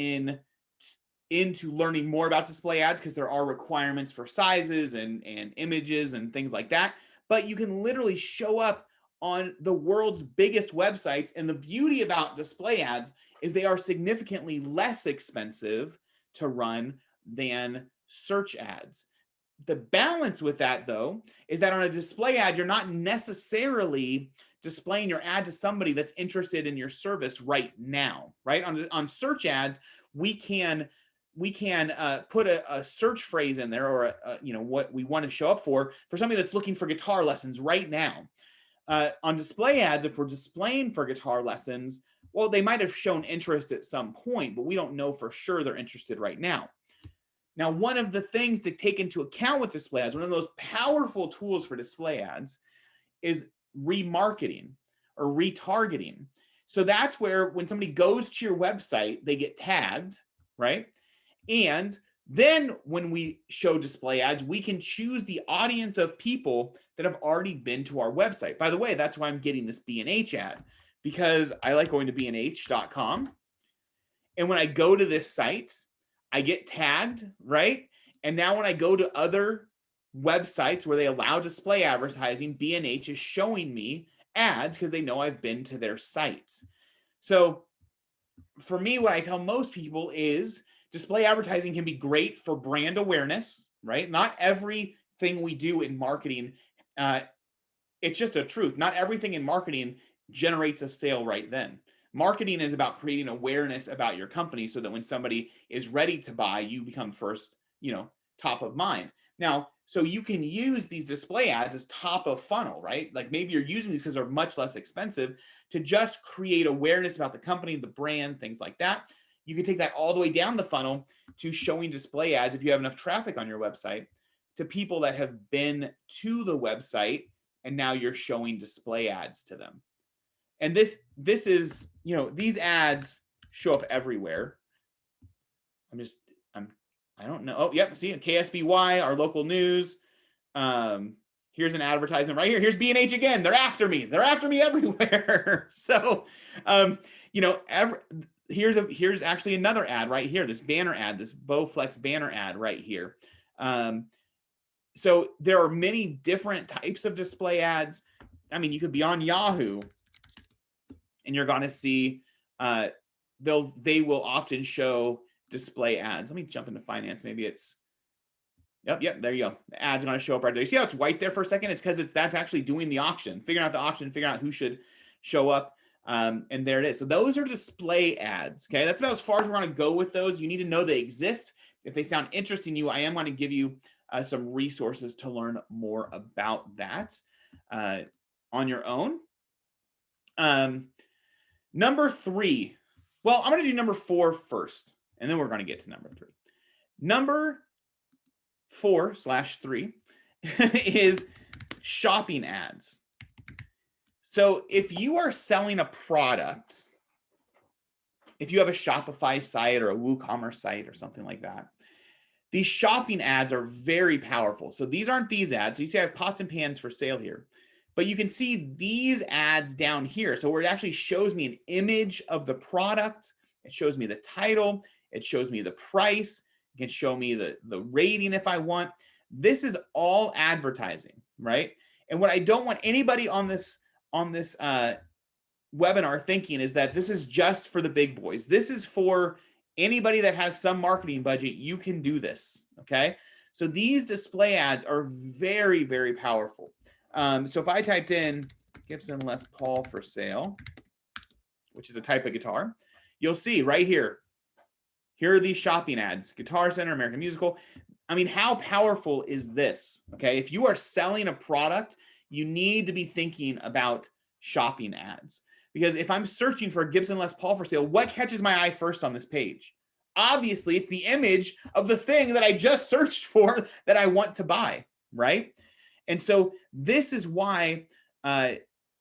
into learning more about display ads, because there are requirements for sizes and images and things like that. But you can literally show up on the world's biggest websites. And the beauty about display ads is they are significantly less expensive to run than search ads. The balance with that, though, is that on a display ad, you're not necessarily displaying your ad to somebody that's interested in your service right now, right? On search ads, we can put a search phrase in there, or what we want to show up for somebody that's looking for guitar lessons right now. On display ads, if we're displaying for guitar lessons, well, they might have shown interest at some point, but we don't know for sure they're interested right now. Now, one of the things to take into account with display ads, one of those powerful tools for display ads, is remarketing or retargeting. So that's where when somebody goes to your website, they get tagged, right? And then when we show display ads, we can choose the audience of people that have already been to our website. By the way, that's why I'm getting this B&H ad, because I like going to bnh.com. And when I go to this site, I get tagged, right? And now when I go to other websites where they allow display advertising, B&H is showing me ads because they know I've been to their site. So for me, what I tell most people is display advertising can be great for brand awareness, right? Not everything we do in marketing, it's just a truth. Not everything in marketing generates a sale right then. Marketing is about creating awareness about your company so that when somebody is ready to buy, you become first, top of mind. Now, so you can use these display ads as top of funnel, right? Like maybe you're using these because they're much less expensive to just create awareness about the company, the brand, things like that. You can take that all the way down the funnel to showing display ads, if you have enough traffic on your website, to people that have been to the website, and now you're showing display ads to them. And this is, these ads show up everywhere. I don't know. Oh, yep. See, KSBY, our local news. Here's an advertisement right here. Here's B&H again. They're after me. They're after me everywhere. So, here's actually another ad right here. This banner ad, this Bowflex banner ad right here. So there are many different types of display ads. I mean, you could be on Yahoo, and you're going to see they will often show display ads. Let me jump into finance. Maybe it's yep, there you go. The ads are going to show up right there. You see how it's white there for a second? It's because that's actually doing the auction, figuring out the auction, figuring out who should show up. And there it is. So those are display ads. Okay, that's about as far as we're going to go with those. You need to know they exist. If they sound interesting to you, I am going to give you some resources to learn more about that on your own. Number 3. Well, I'm going to do number 4 first, And then we're going to get to number 3. Number 4/3 is shopping ads. So if you are selling a product, if you have a Shopify site or a WooCommerce site or something like that, these shopping ads are very powerful. So these aren't these ads. So you see I have pots and pans for sale here, but you can see these ads down here. So where it actually shows me an image of the product, it shows me the title, it shows me the price, it can show me the rating if I want. This is all advertising, right? And what I don't want anybody on this webinar thinking is that this is just for the big boys. This is for anybody that has some marketing budget. You can do this, okay? So these display ads are very, very powerful. So if I typed in Gibson Les Paul for sale, which is a type of guitar, you'll see right here, here are these shopping ads, Guitar Center, American Musical. I mean, how powerful is this? Okay, if you are selling a product, you need to be thinking about shopping ads. Because if I'm searching for a Gibson Les Paul for sale, what catches my eye first on this page? Obviously, it's the image of the thing that I just searched for that I want to buy, right? And so this is why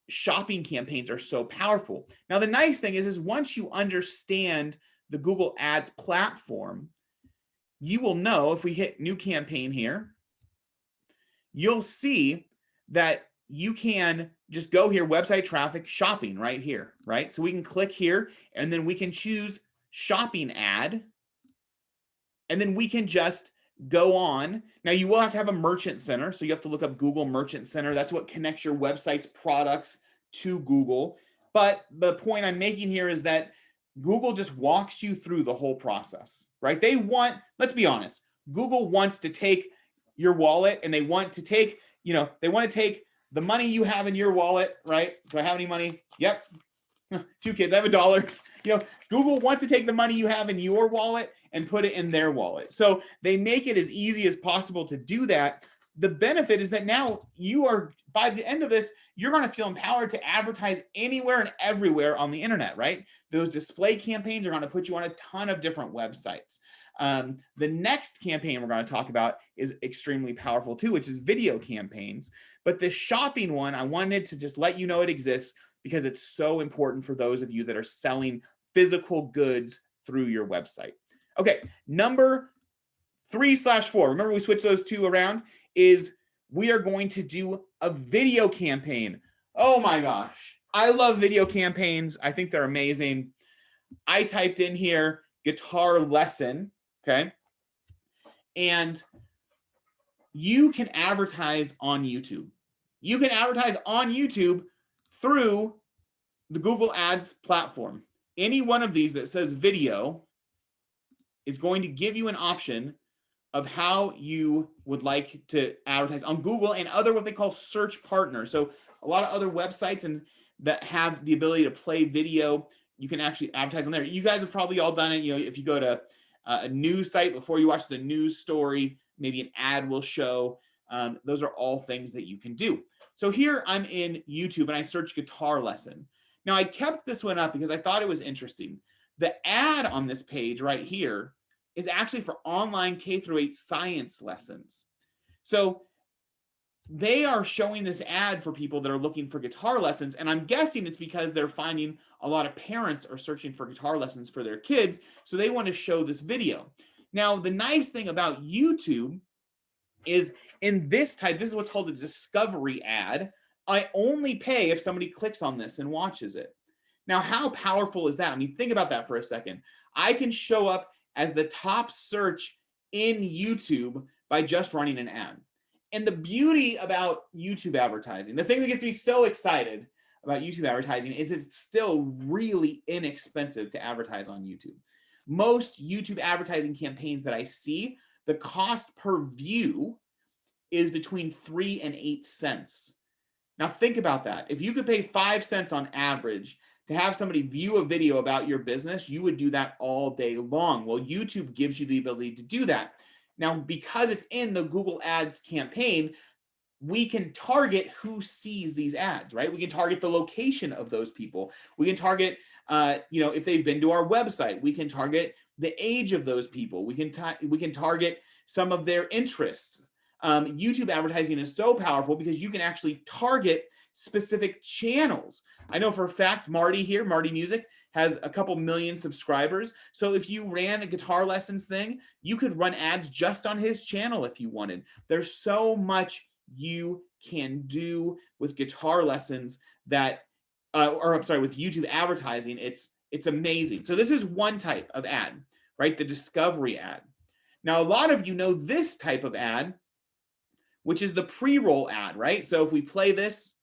shopping campaigns are so powerful. Now, the nice thing is once you understand the Google Ads platform, you will know if we hit new campaign here, you'll see that you can just go here, website traffic, shopping right here, right? So we can click here and then we can choose shopping ad. And then we can just go on. Now you will have to have a merchant center. So you have to look up Google Merchant Center. That's what connects your website's products to Google. But the point I'm making here is that Google just walks you through the whole process, right? They want, let's be honest, Google wants to take your wallet and they want to take, they want to take the money you have in your wallet, right? Do I have any money? Yep. 2 kids, I have $1. Google wants to take the money you have in your wallet and put it in their wallet. So they make it as easy as possible to do that. The benefit is that now you are, by the end of this, you're going to feel empowered to advertise anywhere and everywhere on the internet, right? Those display campaigns are going to put you on a ton of different websites. The next campaign we're going to talk about is extremely powerful too, which is video campaigns. But the shopping one, I wanted to just let you know it exists because it's so important for those of you that are selling physical goods through your website. Okay, number 3/4. Remember we switched those 2 around, is we are going to do a video campaign. Oh my gosh, I love video campaigns. I think they're amazing. I typed in here guitar lesson, okay? And you can advertise on YouTube. You can advertise on YouTube through the Google Ads platform. Any one of these that says video is going to give you an option of how you would like to advertise on Google and other what they call search partners. So a lot of other websites and that have the ability to play video, you can actually advertise on there. You guys have probably all done it. If you go to a news site before you watch the news story, maybe an ad will show. Those are all things that you can do. So here I'm in YouTube and I search guitar lesson. Now I kept this one up because I thought it was interesting. The ad on this page right here is actually for online K-8 science lessons. So they are showing this ad for people that are looking for guitar lessons. And I'm guessing it's because they're finding a lot of parents are searching for guitar lessons for their kids. So they want to show this video. Now, the nice thing about YouTube is in this type, this is what's called a discovery ad. I only pay if somebody clicks on this and watches it. Now, how powerful is that? I mean, think about that for a second. I can show up as the top search in YouTube by just running an ad. And the beauty about YouTube advertising, the thing that gets me so excited about YouTube advertising is it's still really inexpensive to advertise on YouTube. Most YouTube advertising campaigns that I see, the cost per view is between 3 and 8 cents. Now think about that. If you could pay 5 cents on average to have somebody view a video about your business, you would do that all day long. Well, YouTube gives you the ability to do that. Now, because it's in the Google Ads campaign, we can target who sees these ads, right? We can target the location of those people. We can target, if they've been to our website. We can target the age of those people. We can target some of their interests. YouTube advertising is so powerful because you can actually target specific channels. I know for a fact Marty here, Marty Music, has a couple million subscribers. So if you ran a guitar lessons thing, you could run ads just on his channel if you wanted. There's so much you can do with guitar lessons that, with YouTube advertising. It's amazing. So this is one type of ad, right? The discovery ad. Now, a lot of you know this type of ad, which is the pre-roll ad, right? So if we play this,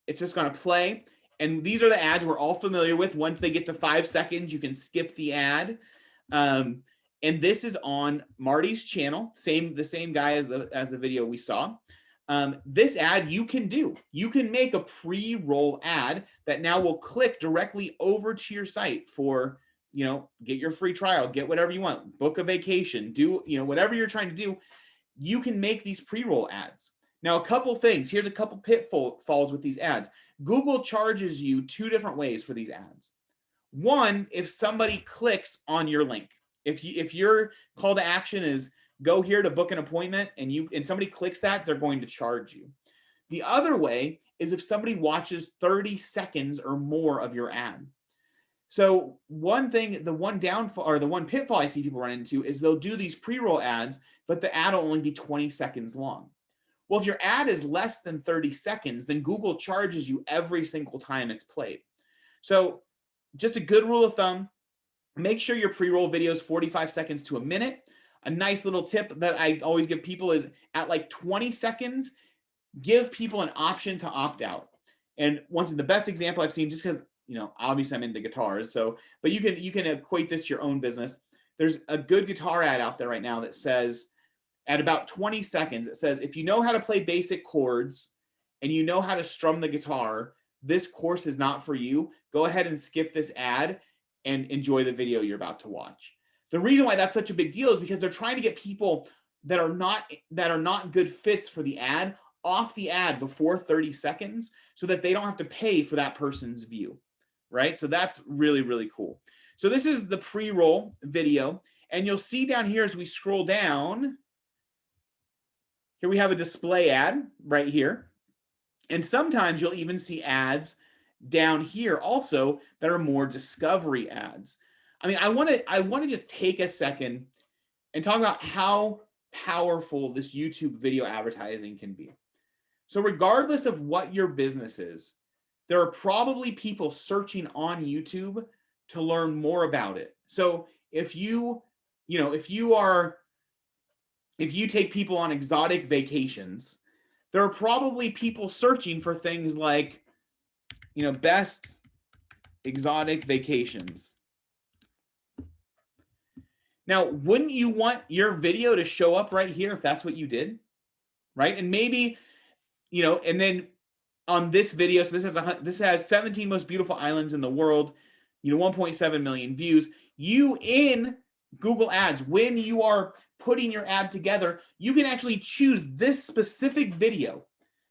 it's just going to play. And these are the ads we're all familiar with. Once they get to 5 seconds, you can skip the ad. And this is on Marty's channel, the same guy as the video we saw. This ad you can do. You can make a pre-roll ad that now will click directly over to your site for, get your free trial, get whatever you want, book a vacation, do, whatever you're trying to do. You can make these pre-roll ads. Now, a couple things. Here's a couple pitfalls with these ads. Google charges you 2 different ways for these ads. One, if somebody clicks on your link. If your call to action is go here to book an appointment and somebody clicks that, they're going to charge you. The other way is if somebody watches 30 seconds or more of your ad. So one thing, the one pitfall I see people run into is they'll do these pre-roll ads, but the ad will only be 20 seconds long. Well, if your ad is less than 30 seconds, then Google charges you every single time it's played. So just a good rule of thumb, make sure your pre-roll video is 45 seconds to a minute. A nice little tip that I always give people is at like 20 seconds, give people an option to opt out. And the best example I've seen, just because, obviously I'm into guitars, but you can equate this to your own business. There's a good guitar ad out there right now that says, at about 20 seconds, it says, if you know how to play basic chords and you know how to strum the guitar, this course is not for you. Go ahead and skip this ad and enjoy the video you're about to watch. The reason why that's such a big deal is because they're trying to get people that are not good fits for the ad off the ad before 30 seconds so that they don't have to pay for that person's view, right? So that's really, really cool. So this is the pre-roll video. And you'll see down here as we scroll down, here we have a display ad right here. And sometimes you'll even see ads down here also that are more discovery ads. I mean, I want to just take a second and talk about how powerful this YouTube video advertising can be. So regardless of what your business is, there are probably people searching on YouTube to learn more about it. So if you take people on exotic vacations, there are probably people searching for things like, best exotic vacations. Now, wouldn't you want your video to show up right here if that's what you did, right? And maybe, and then on this video, so this has 17 most beautiful islands in the world, 1.7 million views. You in Google Ads, when you are putting your ad together, you can actually choose this specific video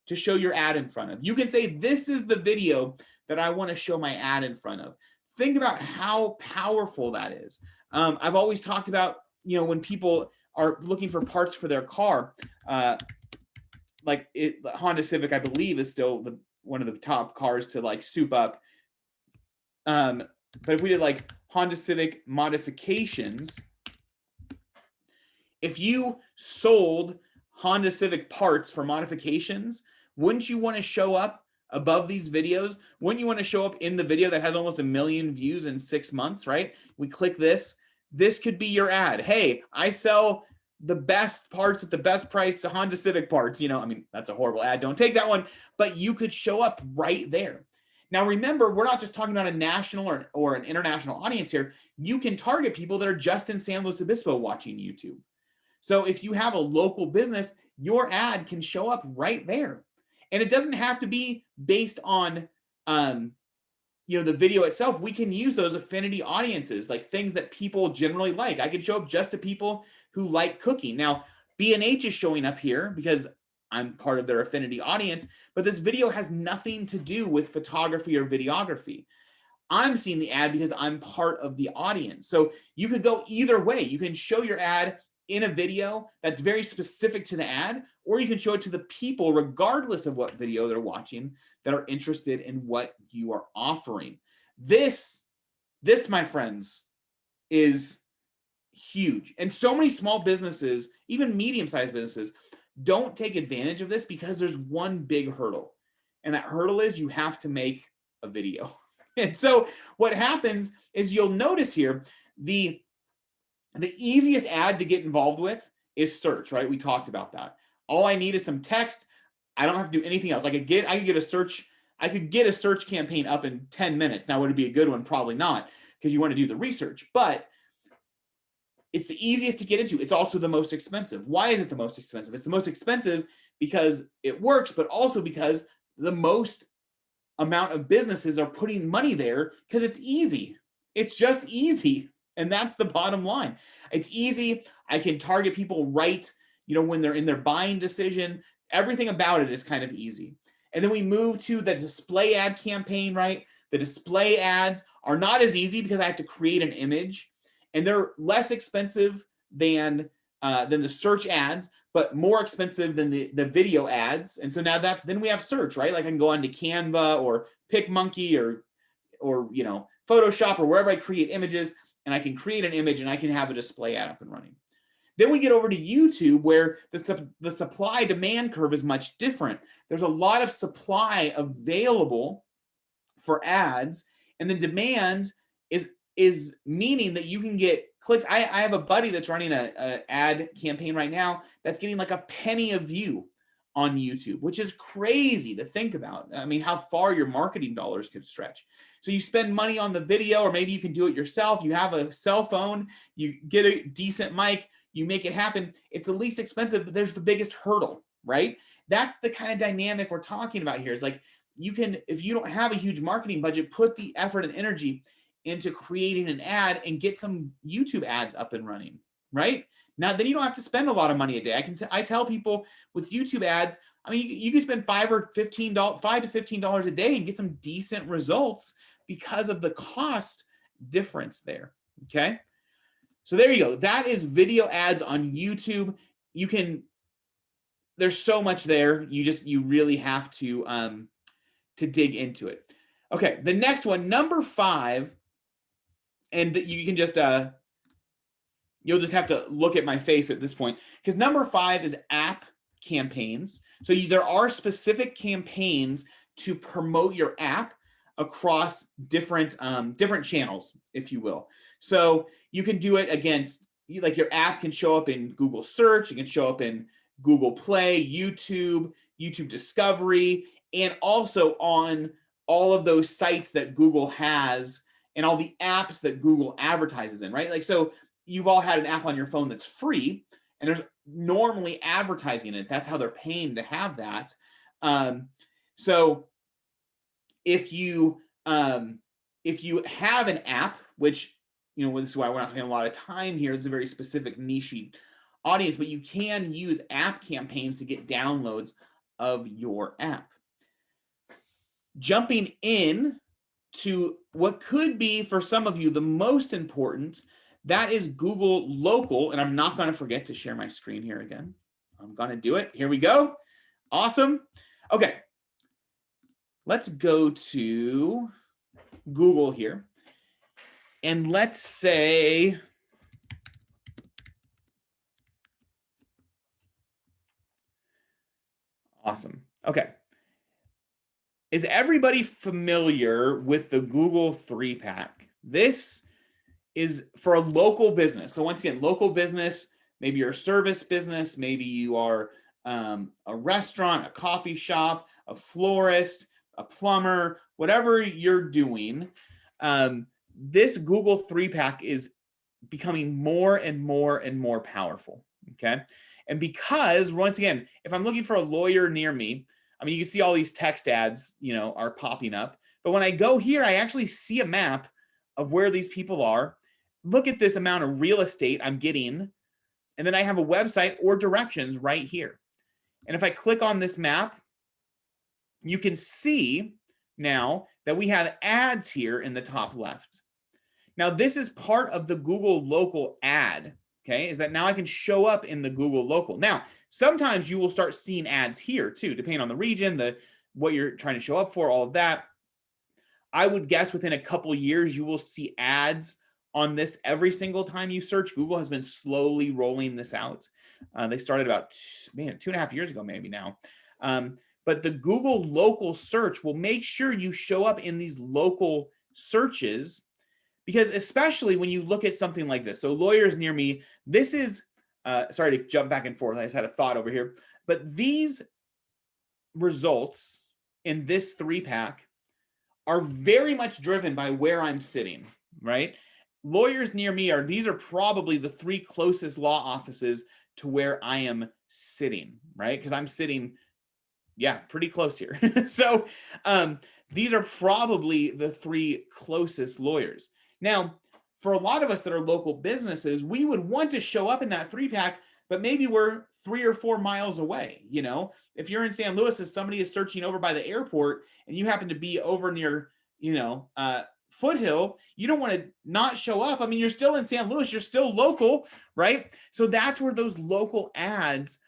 to show your ad in front of. You can say, this is the video that I want to show my ad in front of. Think about how powerful that is. I've always talked about, when people are looking for parts for their car, Honda Civic, I believe, is still one of the top cars to soup up. But if we did Honda Civic modifications, if you sold Honda Civic parts for modifications, wouldn't you want to show up above these videos? Wouldn't you want to show up in the video that has almost 1 million views in 6 months, right? We click this. This could be your ad. Hey, I sell the best parts at the best price to Honda Civic parts. That's a horrible ad. Don't take that one. But you could show up right there. Now, remember, we're not just talking about a national or an international audience here. You can target people that are just in San Luis Obispo watching YouTube. So if you have a local business, your ad can show up right there. And it doesn't have to be based on, the video itself. We can use those affinity audiences, like things that people generally like. I can show up just to people who like cooking. Now, B&H is showing up here because I'm part of their affinity audience, but this video has nothing to do with photography or videography. I'm seeing the ad because I'm part of the audience. So you could go either way. You can show your ad in a video that's very specific to the ad, or you can show it to the people, regardless of what video they're watching, that are interested in what you are offering. This, my friends, is huge. And so many small businesses, even medium-sized businesses, don't take advantage of this because there's one big hurdle. And that hurdle is you have to make a video. And so what happens is you'll notice here, the easiest ad to get involved with is search, right? We talked about that. All I need is some text. I don't have to do anything else. I could get a search campaign up in 10 minutes. Now, would it be a good one? Probably not, because you want to do the research, but it's the easiest to get into. It's also the most expensive. Why is it the most expensive? It's the most expensive because it works, but also because the most amount of businesses are putting money there because it's easy. It's just easy. And that's the bottom line. It's easy. I can target people right, when they're in their buying decision. Everything about it is kind of easy. And then we move to the display ad campaign, right? The display ads are not as easy because I have to create an image, and they're less expensive than the search ads, but more expensive than the video ads. And so now then we have search, right? Like I can go onto Canva or PicMonkey or Photoshop or wherever I create images, and I can create an image and I can have a display ad up and running. Then we get over to YouTube, where the supply demand curve is much different. There's a lot of supply available for ads, and the demand is meaning that you can get clicks. I have a buddy that's running an ad campaign right now that's getting like a penny a view on YouTube, which is crazy to think about. I mean, how far your marketing dollars could stretch. So you spend money on the video, or maybe you can do it yourself. You have a cell phone, you get a decent mic, you make it happen. It's the least expensive, but there's the biggest hurdle, right? That's the kind of dynamic we're talking about here. Is like, you can, if you don't have a huge marketing budget, put the effort and energy into creating an ad and get some YouTube ads up and running, right? Now, then you don't have to spend a lot of money a day. I tell people with YouTube ads, I mean, you can spend $5 to $15 a day and get some decent results because of the cost difference there. Okay. So there you go. That is video ads on YouTube. There's so much there. You really have to dig into it. Okay. The next one, number 5, and you can just, you'll just have to look at my face at this point, because number 5 is app campaigns. So there are specific campaigns to promote your app across different channels, if you will. So you can do it against, like, your app can show up in Google search, it can show up in Google Play, YouTube Discovery, and also on all of those sites that Google has and all the apps that Google advertises in, right? Like, so you've all had an app on your phone that's free, and there's normally advertising in it. That's how they're paying to have that. So if you have an app, which, this is why we're not spending a lot of time here. It's a very specific niche audience, but you can use app campaigns to get downloads of your app. Jumping in to what could be, for some of you, the most important, that is Google Local. And I'm not going to forget to share my screen here again. I'm going to do it. Here we go. Awesome. Okay. Let's go to Google here. And let's say, awesome. Okay. Is everybody familiar with the Google 3-pack? This is for a local business. So once again, local business, maybe you're a service business, maybe you are a restaurant, a coffee shop, a florist, a plumber, whatever you're doing. This Google 3-pack is becoming more and more and more powerful. Okay. And because, once again, if I'm looking for a lawyer near me, I mean, you can see all these text ads, are popping up. But when I go here, I actually see a map of where these people are. Look at this amount of real estate I'm getting. And then I have a website or directions right here. And if I click on this map, you can see now that we have ads here in the top left. Now, this is part of the Google local ad, okay, is that now I can show up in the Google local. Now, sometimes you will start seeing ads here too, depending on the region, what you're trying to show up for, all of that. I would guess within a couple years, you will see ads on this every single time you search. Google has been slowly rolling this out. They started about 2.5 years ago, maybe now. But the Google local search will make sure you show up in these local searches, because especially when you look at something like this. So lawyers near me, this is, sorry to jump back and forth. I just had a thought over here. But these results in this 3-pack are very much driven by where I'm sitting, right? Lawyers near me these are probably the 3 closest law offices to where I am sitting, right? Because I'm sitting, pretty close here. So these are probably the 3 closest lawyers. Now, for a lot of us that are local businesses, we would want to show up in that 3-pack, but maybe we're 3 or 4 miles away. You know, if you're in San Luis and somebody is searching over by the airport and you happen to be over near, Foothill, you don't want to not show up. I mean, you're still in San Luis, you're still local, right? So that's where those local ads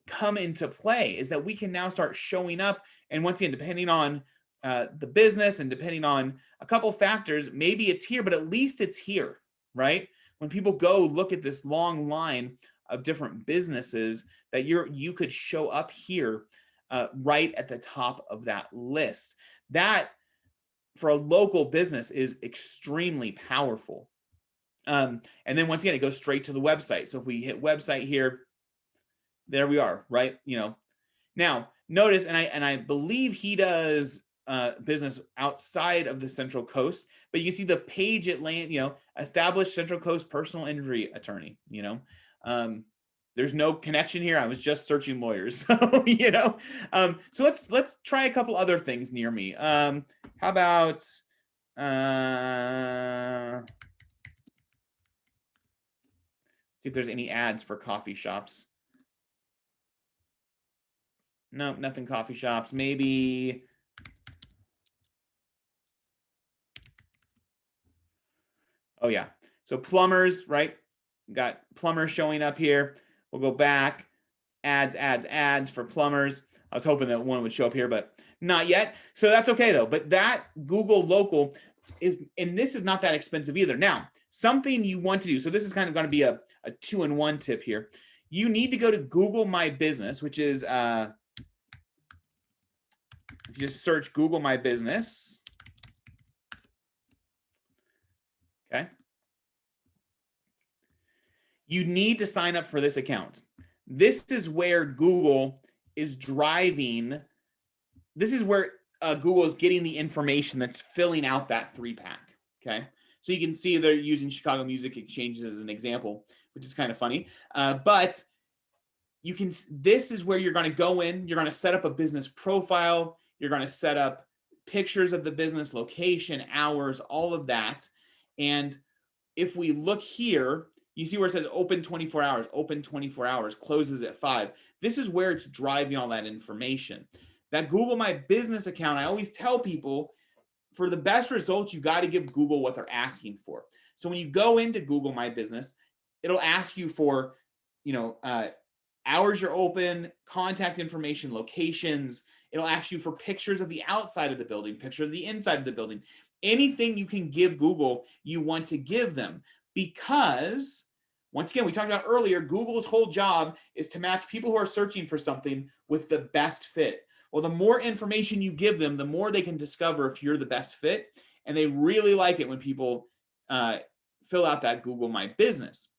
come into play, is that we can now start showing up. And once again, depending on the business and depending on a couple factors, maybe it's here, but at least it's here, right? When people go look at this long line of different businesses, that you could show up here right at the top of that list. That, for a local business, is extremely powerful. And then once again, it goes straight to the website. So if we hit website here, there we are, right? Now notice, and I believe he does business outside of the Central Coast, but you can see the page it land, established Central Coast personal injury attorney. There's no connection here. I was just searching lawyers. So, so let's try a couple other things near me. How about see if there's any ads for coffee shops. No, nothing coffee shops. Maybe. Oh yeah. So plumbers, right? Got plumbers showing up here. We'll go back. Ads for plumbers. I was hoping that one would show up here, but not yet. So that's okay though. But that Google local is, and this is not that expensive either. Now, something you want to do. So this is kind of going to be a 2-in-1 tip here. You need to go to Google My Business, which is, if you just search Google My Business. Okay. You need to sign up for this account. This is where Google is driving. This is where Google is getting the information that's filling out that 3-pack. Okay. So you can see they're using Chicago Music Exchanges as an example, which is kind of funny. But this is where you're going to go in. You're going to set up a business profile. You're going to set up pictures of the business, location, hours, all of that. And if we look here, you see where it says open 24 hours, closes at 5. This is where it's driving all that information. That Google My Business account, I always tell people, for the best results, you got to give Google what they're asking for. So when you go into Google My Business, it'll ask you for, hours you're open, contact information, locations. It'll ask you for pictures of the outside of the building, pictures of the inside of the building. Anything you can give Google, you want to give them, because once again, we talked about earlier, Google's whole job is to match people who are searching for something with the best fit. Well, the more information you give them, the more they can discover if you're the best fit. And they really like it when people fill out that Google My Business.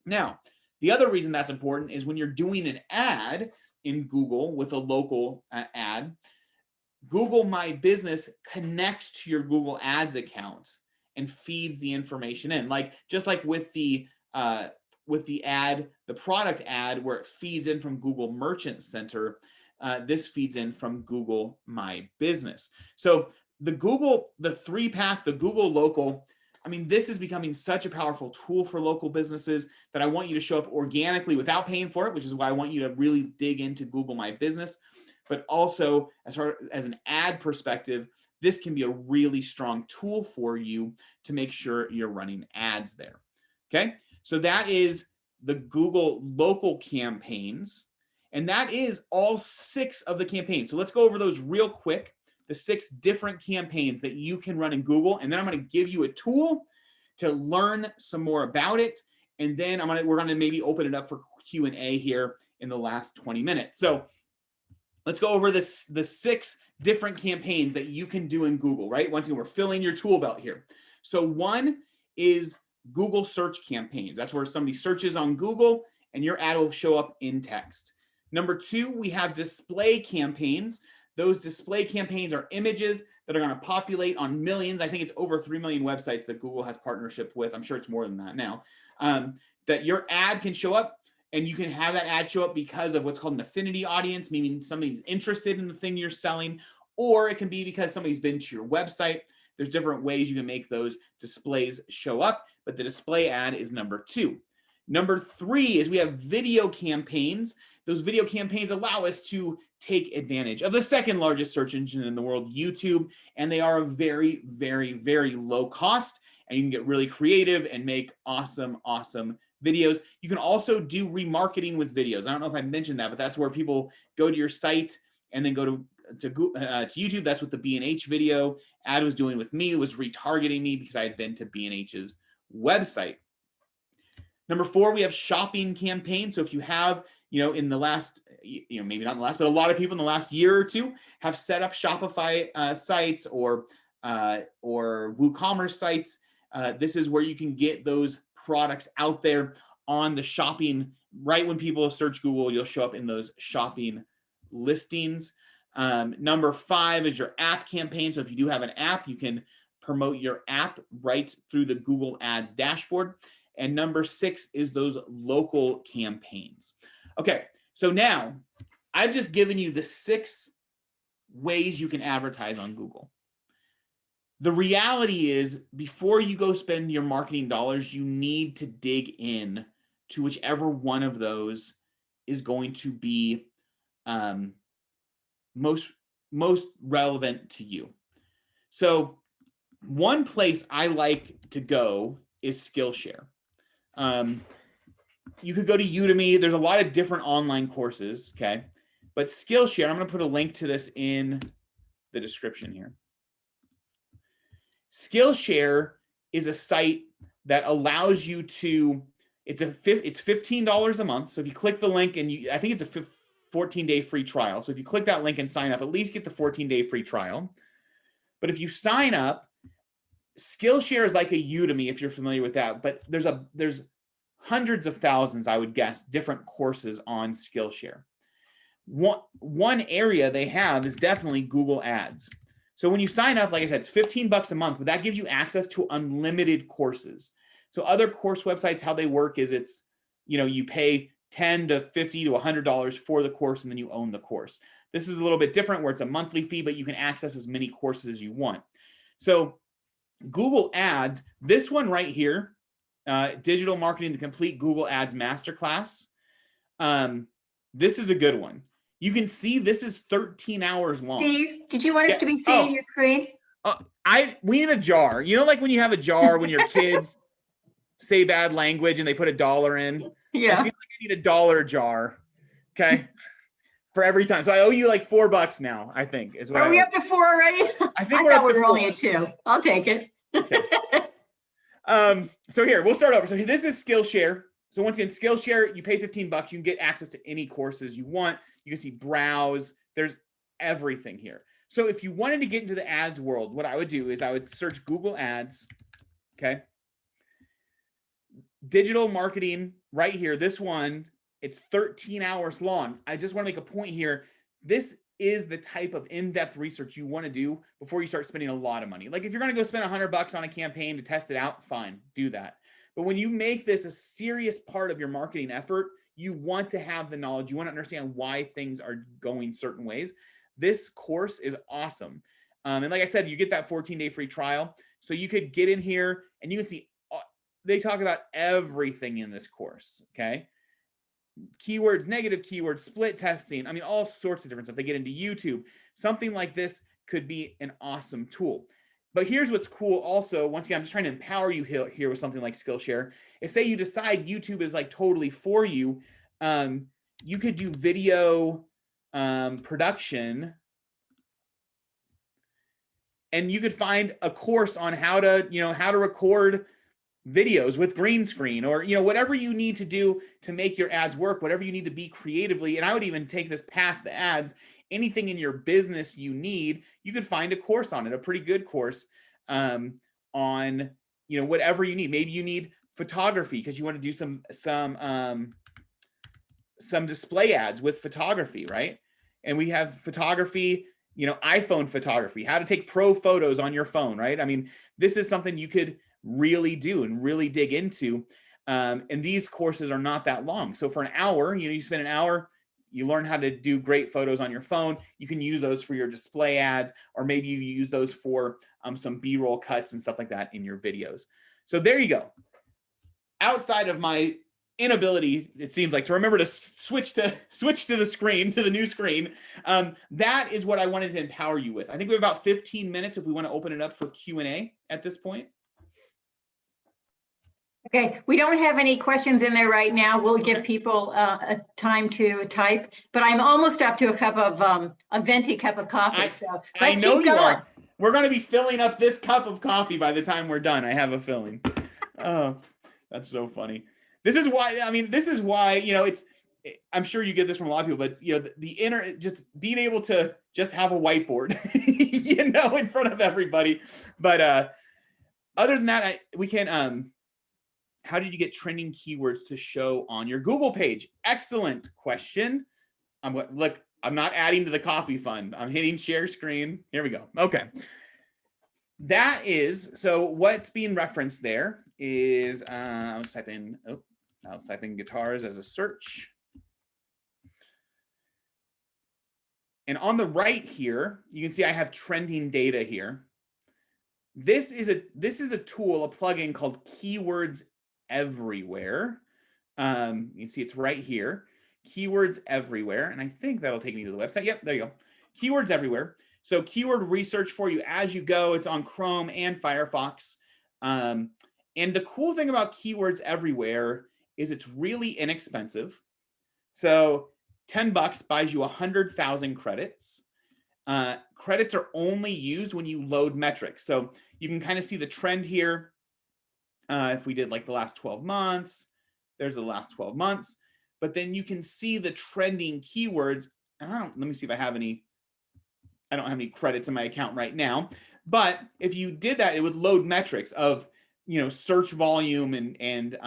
Now, the other reason that's important is when you're doing an ad in Google with a local ad, Google My Business connects to your Google Ads account and feeds the information in, just like with the ad, the product ad, where it feeds in from Google Merchant Center. This feeds in from Google My Business. So the 3-pack, the Google local, I mean, this is becoming such a powerful tool for local businesses that I want you to show up organically without paying for it, which is why I want you to really dig into Google My Business. But also, as far as an ad perspective, this can be a really strong tool for you to make sure you're running ads there. Okay, so that is the Google local campaigns, and that is all 6 of the campaigns. So let's go over those real quick, the 6 different campaigns that you can run in Google, and then I'm going to give you a tool to learn some more about it, and then we're going to maybe open it up for Q&A here in the last 20 minutes. So let's go over the 6 different campaigns that you can do in Google, right? Once again, we're filling your tool belt here. So one is Google search campaigns. That's where somebody searches on Google and your ad will show up in text. Number 2, we have display campaigns. Those display campaigns are images that are going to populate on millions. I think it's over 3 million websites that Google has partnership with. I'm sure it's more than that now. That your ad can show up, and you can have that ad show up because of what's called an affinity audience, meaning somebody's interested in the thing you're selling, or it can be because somebody's been to your website. There's different ways you can make those displays show up, but the display ad is number 2. Number 3 is we have video campaigns. Those video campaigns allow us to take advantage of the 2nd largest search engine in the world, YouTube, and they are a very, very, very low cost, and you can get really creative and make awesome, awesome videos. You can also do remarketing with videos. I don't know if I mentioned that, but that's where people go to your site and then go to YouTube. That's what the B&H video ad was doing with me. It was retargeting me because I had been to B&H's website. Number 4, we have shopping campaigns. So if you have, in the last, maybe not in the last, but a lot of people in the last year or 2 have set up Shopify sites or WooCommerce sites. This is where you can get those products out there on the shopping. Right when people search Google, you'll show up in those shopping listings. Number 5 is your app campaign. So if you do have an app, you can promote your app right through the Google Ads dashboard. And number 6 is those local campaigns. Okay, so now I've just given you the 6 ways you can advertise on Google. The reality is, before you go spend your marketing dollars, you need to dig in to whichever one of those is going to be most relevant to you. So one place I like to go is Skillshare. You could go to Udemy. There's a lot of different online courses, okay? But Skillshare, I'm going to put a link to this in the description here. Skillshare is a site that allows you to, it's $15 a month. So if you click the link, and I think it's a 14-day free trial. So if you click that link and sign up, at least get the 14-day free trial. But if you sign up, Skillshare is like a Udemy, if you're familiar with that, but there's hundreds of thousands, I would guess, different courses on Skillshare. One area they have is definitely Google Ads. So when you sign up, like I said, it's $15 a month, but that gives you access to unlimited courses. So other course websites, how they work is it's, you pay $10 to $50 to $100 for the course, and then you own the course. This is a little bit different where it's a monthly fee, but you can access as many courses as you want. So Google Ads, this one right here, Digital Marketing, the Complete Google Ads Masterclass. This is a good one. You can see this is 13 hours long. Steve, did you want us to be seeing your screen? We need a jar. Like when you have a jar when your kids say bad language and they put $1 in? Yeah. I feel like I need a $1 jar. Okay. For every time. So I owe you like $4 now, I think. Are we up to 4 already? I think I thought we were only at 2. I'll take it. Okay. So here, we'll start over. So this is Skillshare. So once again, Skillshare, you pay $15. You can get access to any courses you want. You can see browse. There's everything here. So if you wanted to get into the ads world, what I would do is I would search Google Ads. Okay. Digital marketing right here. This one, it's 13 hours long. I just want to make a point here. This is the type of in-depth research you want to do before you start spending a lot of money. Like if you're going to go spend $100 on a campaign to test it out, fine, do that. But when you make this a serious part of your marketing effort, you want to have the knowledge. You want to understand why things are going certain ways. This course is awesome. And like I said, you get that 14-day free trial. So you could get in here and you can see they talk about everything in this course, okay? Keywords, negative keywords, split testing. I mean, all sorts of different stuff. They get into YouTube. Something like this could be an awesome tool. But here's what's cool also, once again, I'm just trying to empower you here with something like Skillshare, is say you decide YouTube is like totally for you. You could do video production, and you could find a course on how to record videos with green screen, or whatever you need to do to make your ads work, whatever you need to be creatively. And I would even take this past the ads. Anything in your business you need, you could find a course on it, a pretty good course on whatever you need. Maybe you need photography because you want to do some display ads with photography, right? And we have photography, iPhone photography, how to take pro photos on your phone, right? I mean, this is something you could really do and really dig into. And these courses are not that long. So for an hour, you spend an hour, you learn how to do great photos on your phone. You can use those for your display ads, or maybe you use those for some B-roll cuts and stuff like that in your videos. So there you go. Outside of my inability, it seems like, to remember to switch to the screen, to the new screen, that is what I wanted to empower you with. I think we have about 15 minutes if we want to open it up for Q&A at this point. Okay, we don't have any questions in there right now. We'll give people a time to type, but I'm almost up to a venti cup of coffee. So let's keep going. Are. We're going to be filling up this cup of coffee by the time we're done. I have a feeling. Oh, that's so funny. This is why, it's, I'm sure you get this from a lot of people, but just being able to just have a whiteboard, in front of everybody. But other than that, we can, how did you get trending keywords to show on your Google page? Excellent question. Look, I'm not adding to the coffee fund. I'm hitting share screen. Here we go. Okay. So what's being referenced there is, I was typing guitars as a search. And on the right here, you can see I have trending data here. This is a tool, a plugin called Keywords Everywhere. You can see it's right here, Keywords Everywhere, and I think that'll take me to the website. Yep, there you go. Keywords Everywhere. So keyword research for you as you go. It's on Chrome and Firefox. And the cool thing about Keywords Everywhere is it's really inexpensive. So $10 buys you 100,000 credits. Credits are only used when you load metrics. So you can kind of see the trend here. If we did like the last 12 months, there's the last 12 months. But then you can see the trending keywords. And let me see if I have any. I don't have any credits in my account right now. But if you did that, it would load metrics of, search volume and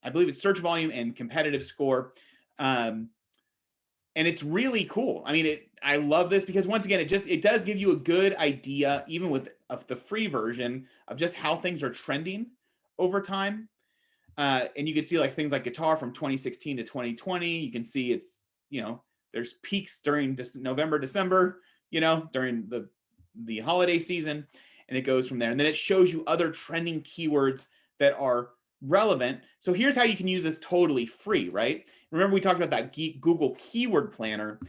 I believe it's search volume and competitive score. And it's really cool. I mean, I love this because once again, it does give you a good idea, even of the free version, of just how things are trending over time. And you can see like things like guitar from 2016 to 2020. You can see it's, there's peaks during November, December, during the holiday season, and it goes from there. And then it shows you other trending keywords that are relevant. So here's how you can use this totally free, right? Remember we talked about that Google Keyword Planner.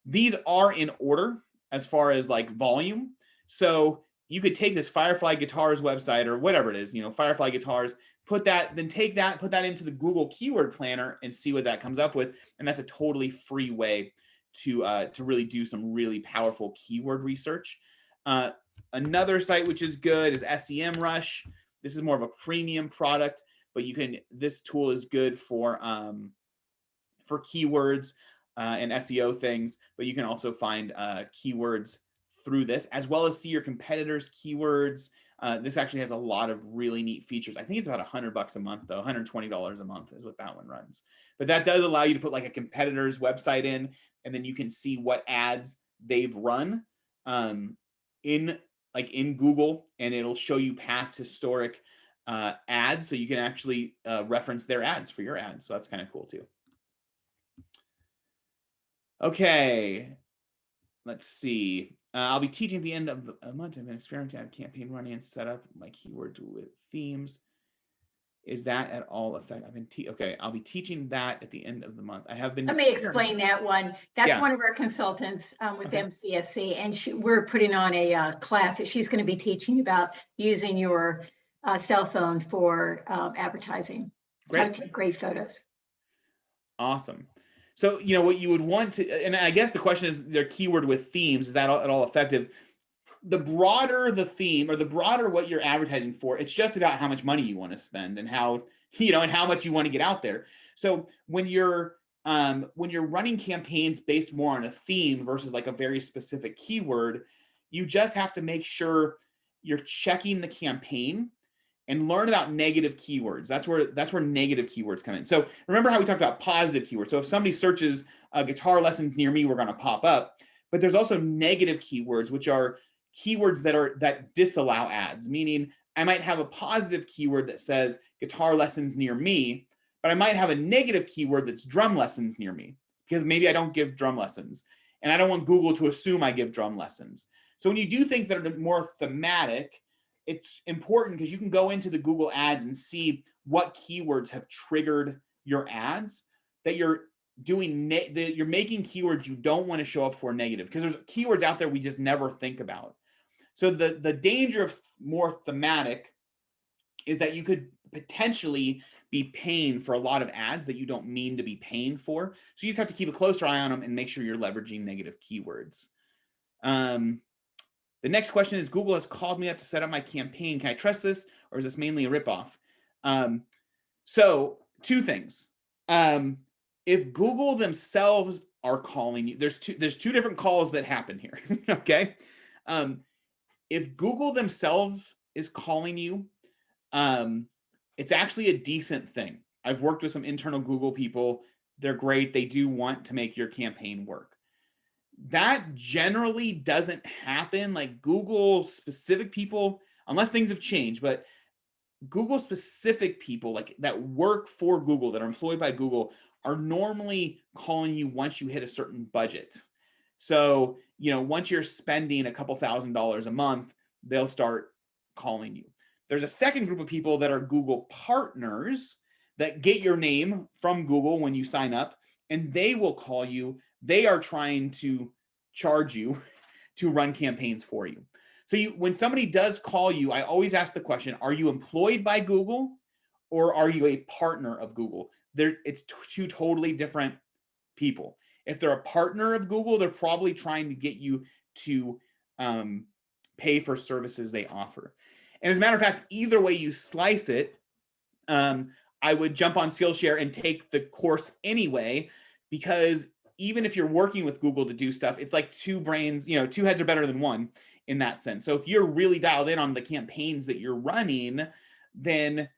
These are in order as far as like volume. So you could take this Firefly Guitars website or whatever it is, Firefly Guitars, put that into the Google Keyword Planner and see what that comes up with. And that's a totally free way to really do some really powerful keyword research. Another site which is good is SEMrush. This is more of a premium product, but this tool is good for keywords and SEO things, but you can also find keywords through this, as well as see your competitors' keywords. This actually has a lot of really neat features. I think it's about $100 a month, though. $120 a month is what that one runs. But that does allow you to put like a competitor's website in, and then you can see what ads they've run in Google, and it'll show you past historic ads, so you can actually reference their ads for your ads. So that's kind of cool too. Okay, let's see. I'll be teaching at the end of the month. I've been experimenting. I have a campaign running and set up my keywords with themes. Is that at all effective? Okay, I'll be teaching that at the end of the month. I have been. Let me explain that one. That's one of our consultants with MCSC, and we're putting on a class that she's going to be teaching about using your cell phone for advertising. How to take great photos. Awesome. So, what you would want to, and I guess the question is their keyword with themes, is that at all effective? The broader the theme, or the broader what you're advertising for, it's just about how much money you want to spend and how, and how much you want to get out there. So when you're running campaigns based more on a theme versus like a very specific keyword, you just have to make sure you're checking the campaign and learn about negative keywords. That's where negative keywords come in. So remember how we talked about positive keywords. So if somebody searches guitar lessons near me, we're going to pop up. But there's also negative keywords, which are keywords that disallow ads, meaning I might have a positive keyword that says guitar lessons near me, but I might have a negative keyword that's drum lessons near me, because maybe I don't give drum lessons and I don't want Google to assume I give drum lessons. So when you do things that are more thematic, it's important because you can go into the Google ads and see what keywords have triggered your ads, that you're doing, you're making keywords you don't want to show up for negative, because there's keywords out there we just never think about. So the danger of more thematic is that you could potentially be paying for a lot of ads that you don't mean to be paying for. So you just have to keep a closer eye on them and make sure you're leveraging negative keywords. The next question is, Google has called me up to set up my campaign. Can I trust this, or is this mainly a ripoff? So two things. If Google themselves are calling you, there's two different calls that happen here. Okay. If Google themselves is calling you, it's actually a decent thing. I've worked with some internal Google people. They're great. They do want to make your campaign work. That generally doesn't happen. Like Google specific people, unless things have changed, but Google specific people like that work for Google, that are employed by Google, are normally calling you once you hit a certain budget. So, once you're spending a couple $1,000s a month, they'll start calling you. There's a second group of people that are Google partners that get your name from Google when you sign up, and they will call you. They are trying to charge you to run campaigns for you. So when somebody does call you, I always ask the question, are you employed by Google or are you a partner of Google? It's two totally different people. If they're a partner of Google, they're probably trying to get you to pay for services they offer. And as a matter of fact, either way you slice it, I would jump on Skillshare and take the course anyway, because even if you're working with Google to do stuff, it's like two brains, two heads are better than one in that sense. So if you're really dialed in on the campaigns that you're running, then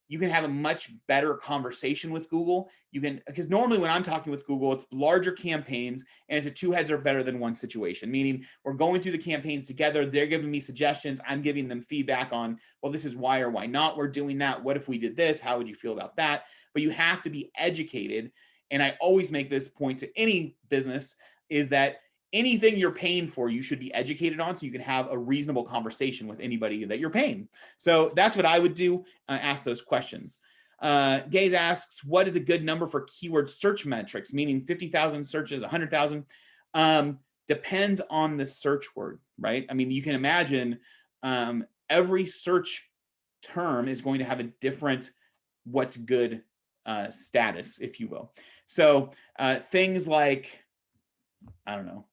you can have a much better conversation with Google. Because normally when I'm talking with Google, it's larger campaigns and it's a two heads are better than one situation, meaning we're going through the campaigns together. They're giving me suggestions. I'm giving them feedback on, well, this is why or why not we're doing that. What if we did this? How would you feel about that? But you have to be educated. And I always make this point to any business, is that anything you're paying for, you should be educated on so you can have a reasonable conversation with anybody that you're paying. So that's what I would do, ask those questions. Gaze asks, what is a good number for keyword search metrics, meaning 50,000 searches, 100,000? Depends on the search word, right? I mean, you can imagine every search term is going to have a different what's good status, if you will. So things like, I don't know,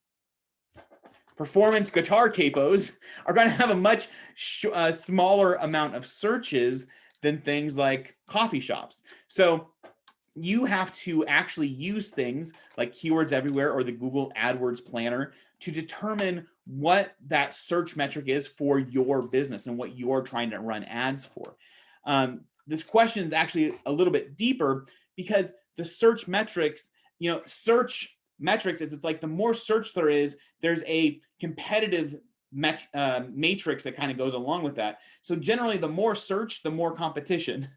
performance guitar capos are going to have a much smaller amount of searches than things like coffee shops. So you have to actually use things like Keywords Everywhere or the Google AdWords Planner to determine what that search metric is for your business and what you're trying to run ads for. This question is actually a little bit deeper, because the search metrics, search metrics is, it's like the more search there is, there's a competitive matrix that kind of goes along with that. So generally the more search, the more competition,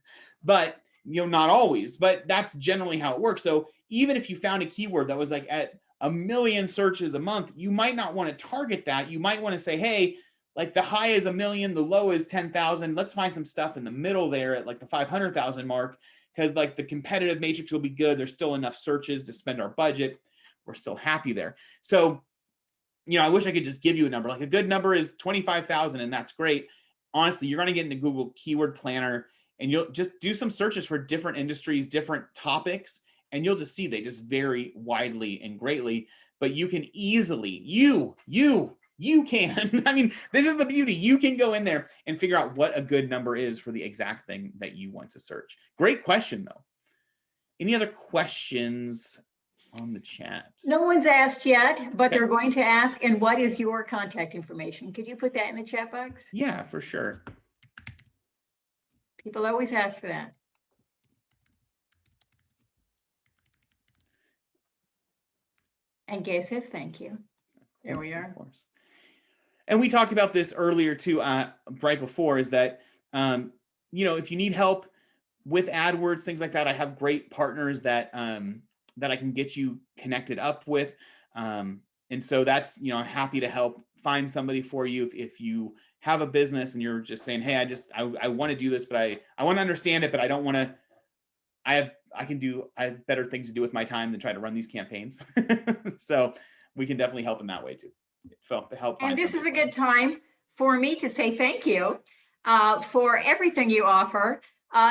but not always, but that's generally how it works. So even if you found a keyword that was like at 1 million searches a month, you might not want to target that. You might want to say, hey, like the high is 1 million, the low is 10,000. Let's find some stuff in the middle there at like the 500,000 mark, because like the competitive matrix will be good. There's still enough searches to spend our budget. We're still happy there. So, you know, I wish I could just give you a number. Like a good number is 25,000, and that's great. Honestly, you're going to get into Google Keyword Planner, and you'll just do some searches for different industries, different topics, and you'll just see they just vary widely and greatly. But you can easily, you can, I mean, this is the beauty. You can go in there and figure out what a good number is for the exact thing that you want to search. Great question, though. Any other questions on the chat? No one's asked yet, but Okay. they're going to ask, and what is your contact information? Could you put that in the chat box? Yeah, for sure. People always ask for that. And Gay says thank you. There we are. Of course. And we talked about this earlier too, right before, is that, you know, if you need help with AdWords, things like that, I have great partners that, that I can get you connected up with. And so that's, you know, I'm happy to help find somebody for you. If you have a business and you're just saying, hey, I want to do this, but I want to understand it, but I don't want to, I have better things to do with my time than try to run these campaigns. So we can definitely help in that way too. Help. And this is a good time for me to say thank you for everything you offer.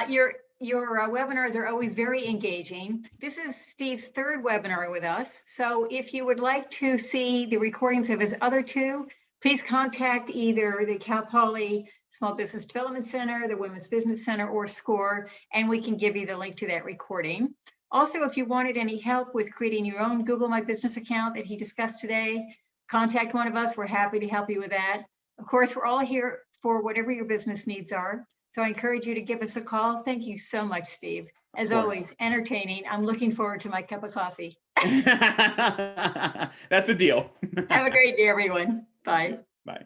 Your webinars are always very engaging. This is Steve's third webinar with us. So if you would like to see the recordings of his other two, please contact either the Cal Poly Small Business Development Center, the Women's Business Center, or SCORE, and we can give you the link to that recording. Also, if you wanted any help with creating your own Google My Business account that he discussed today, contact one of us. We're happy to help you with that. Of course, we're all here for whatever your business needs are. So I encourage you to give us a call. Thank you so much, Steve. As always, entertaining. I'm looking forward to my cup of coffee. That's a deal. Have a great day, everyone. Bye. Bye.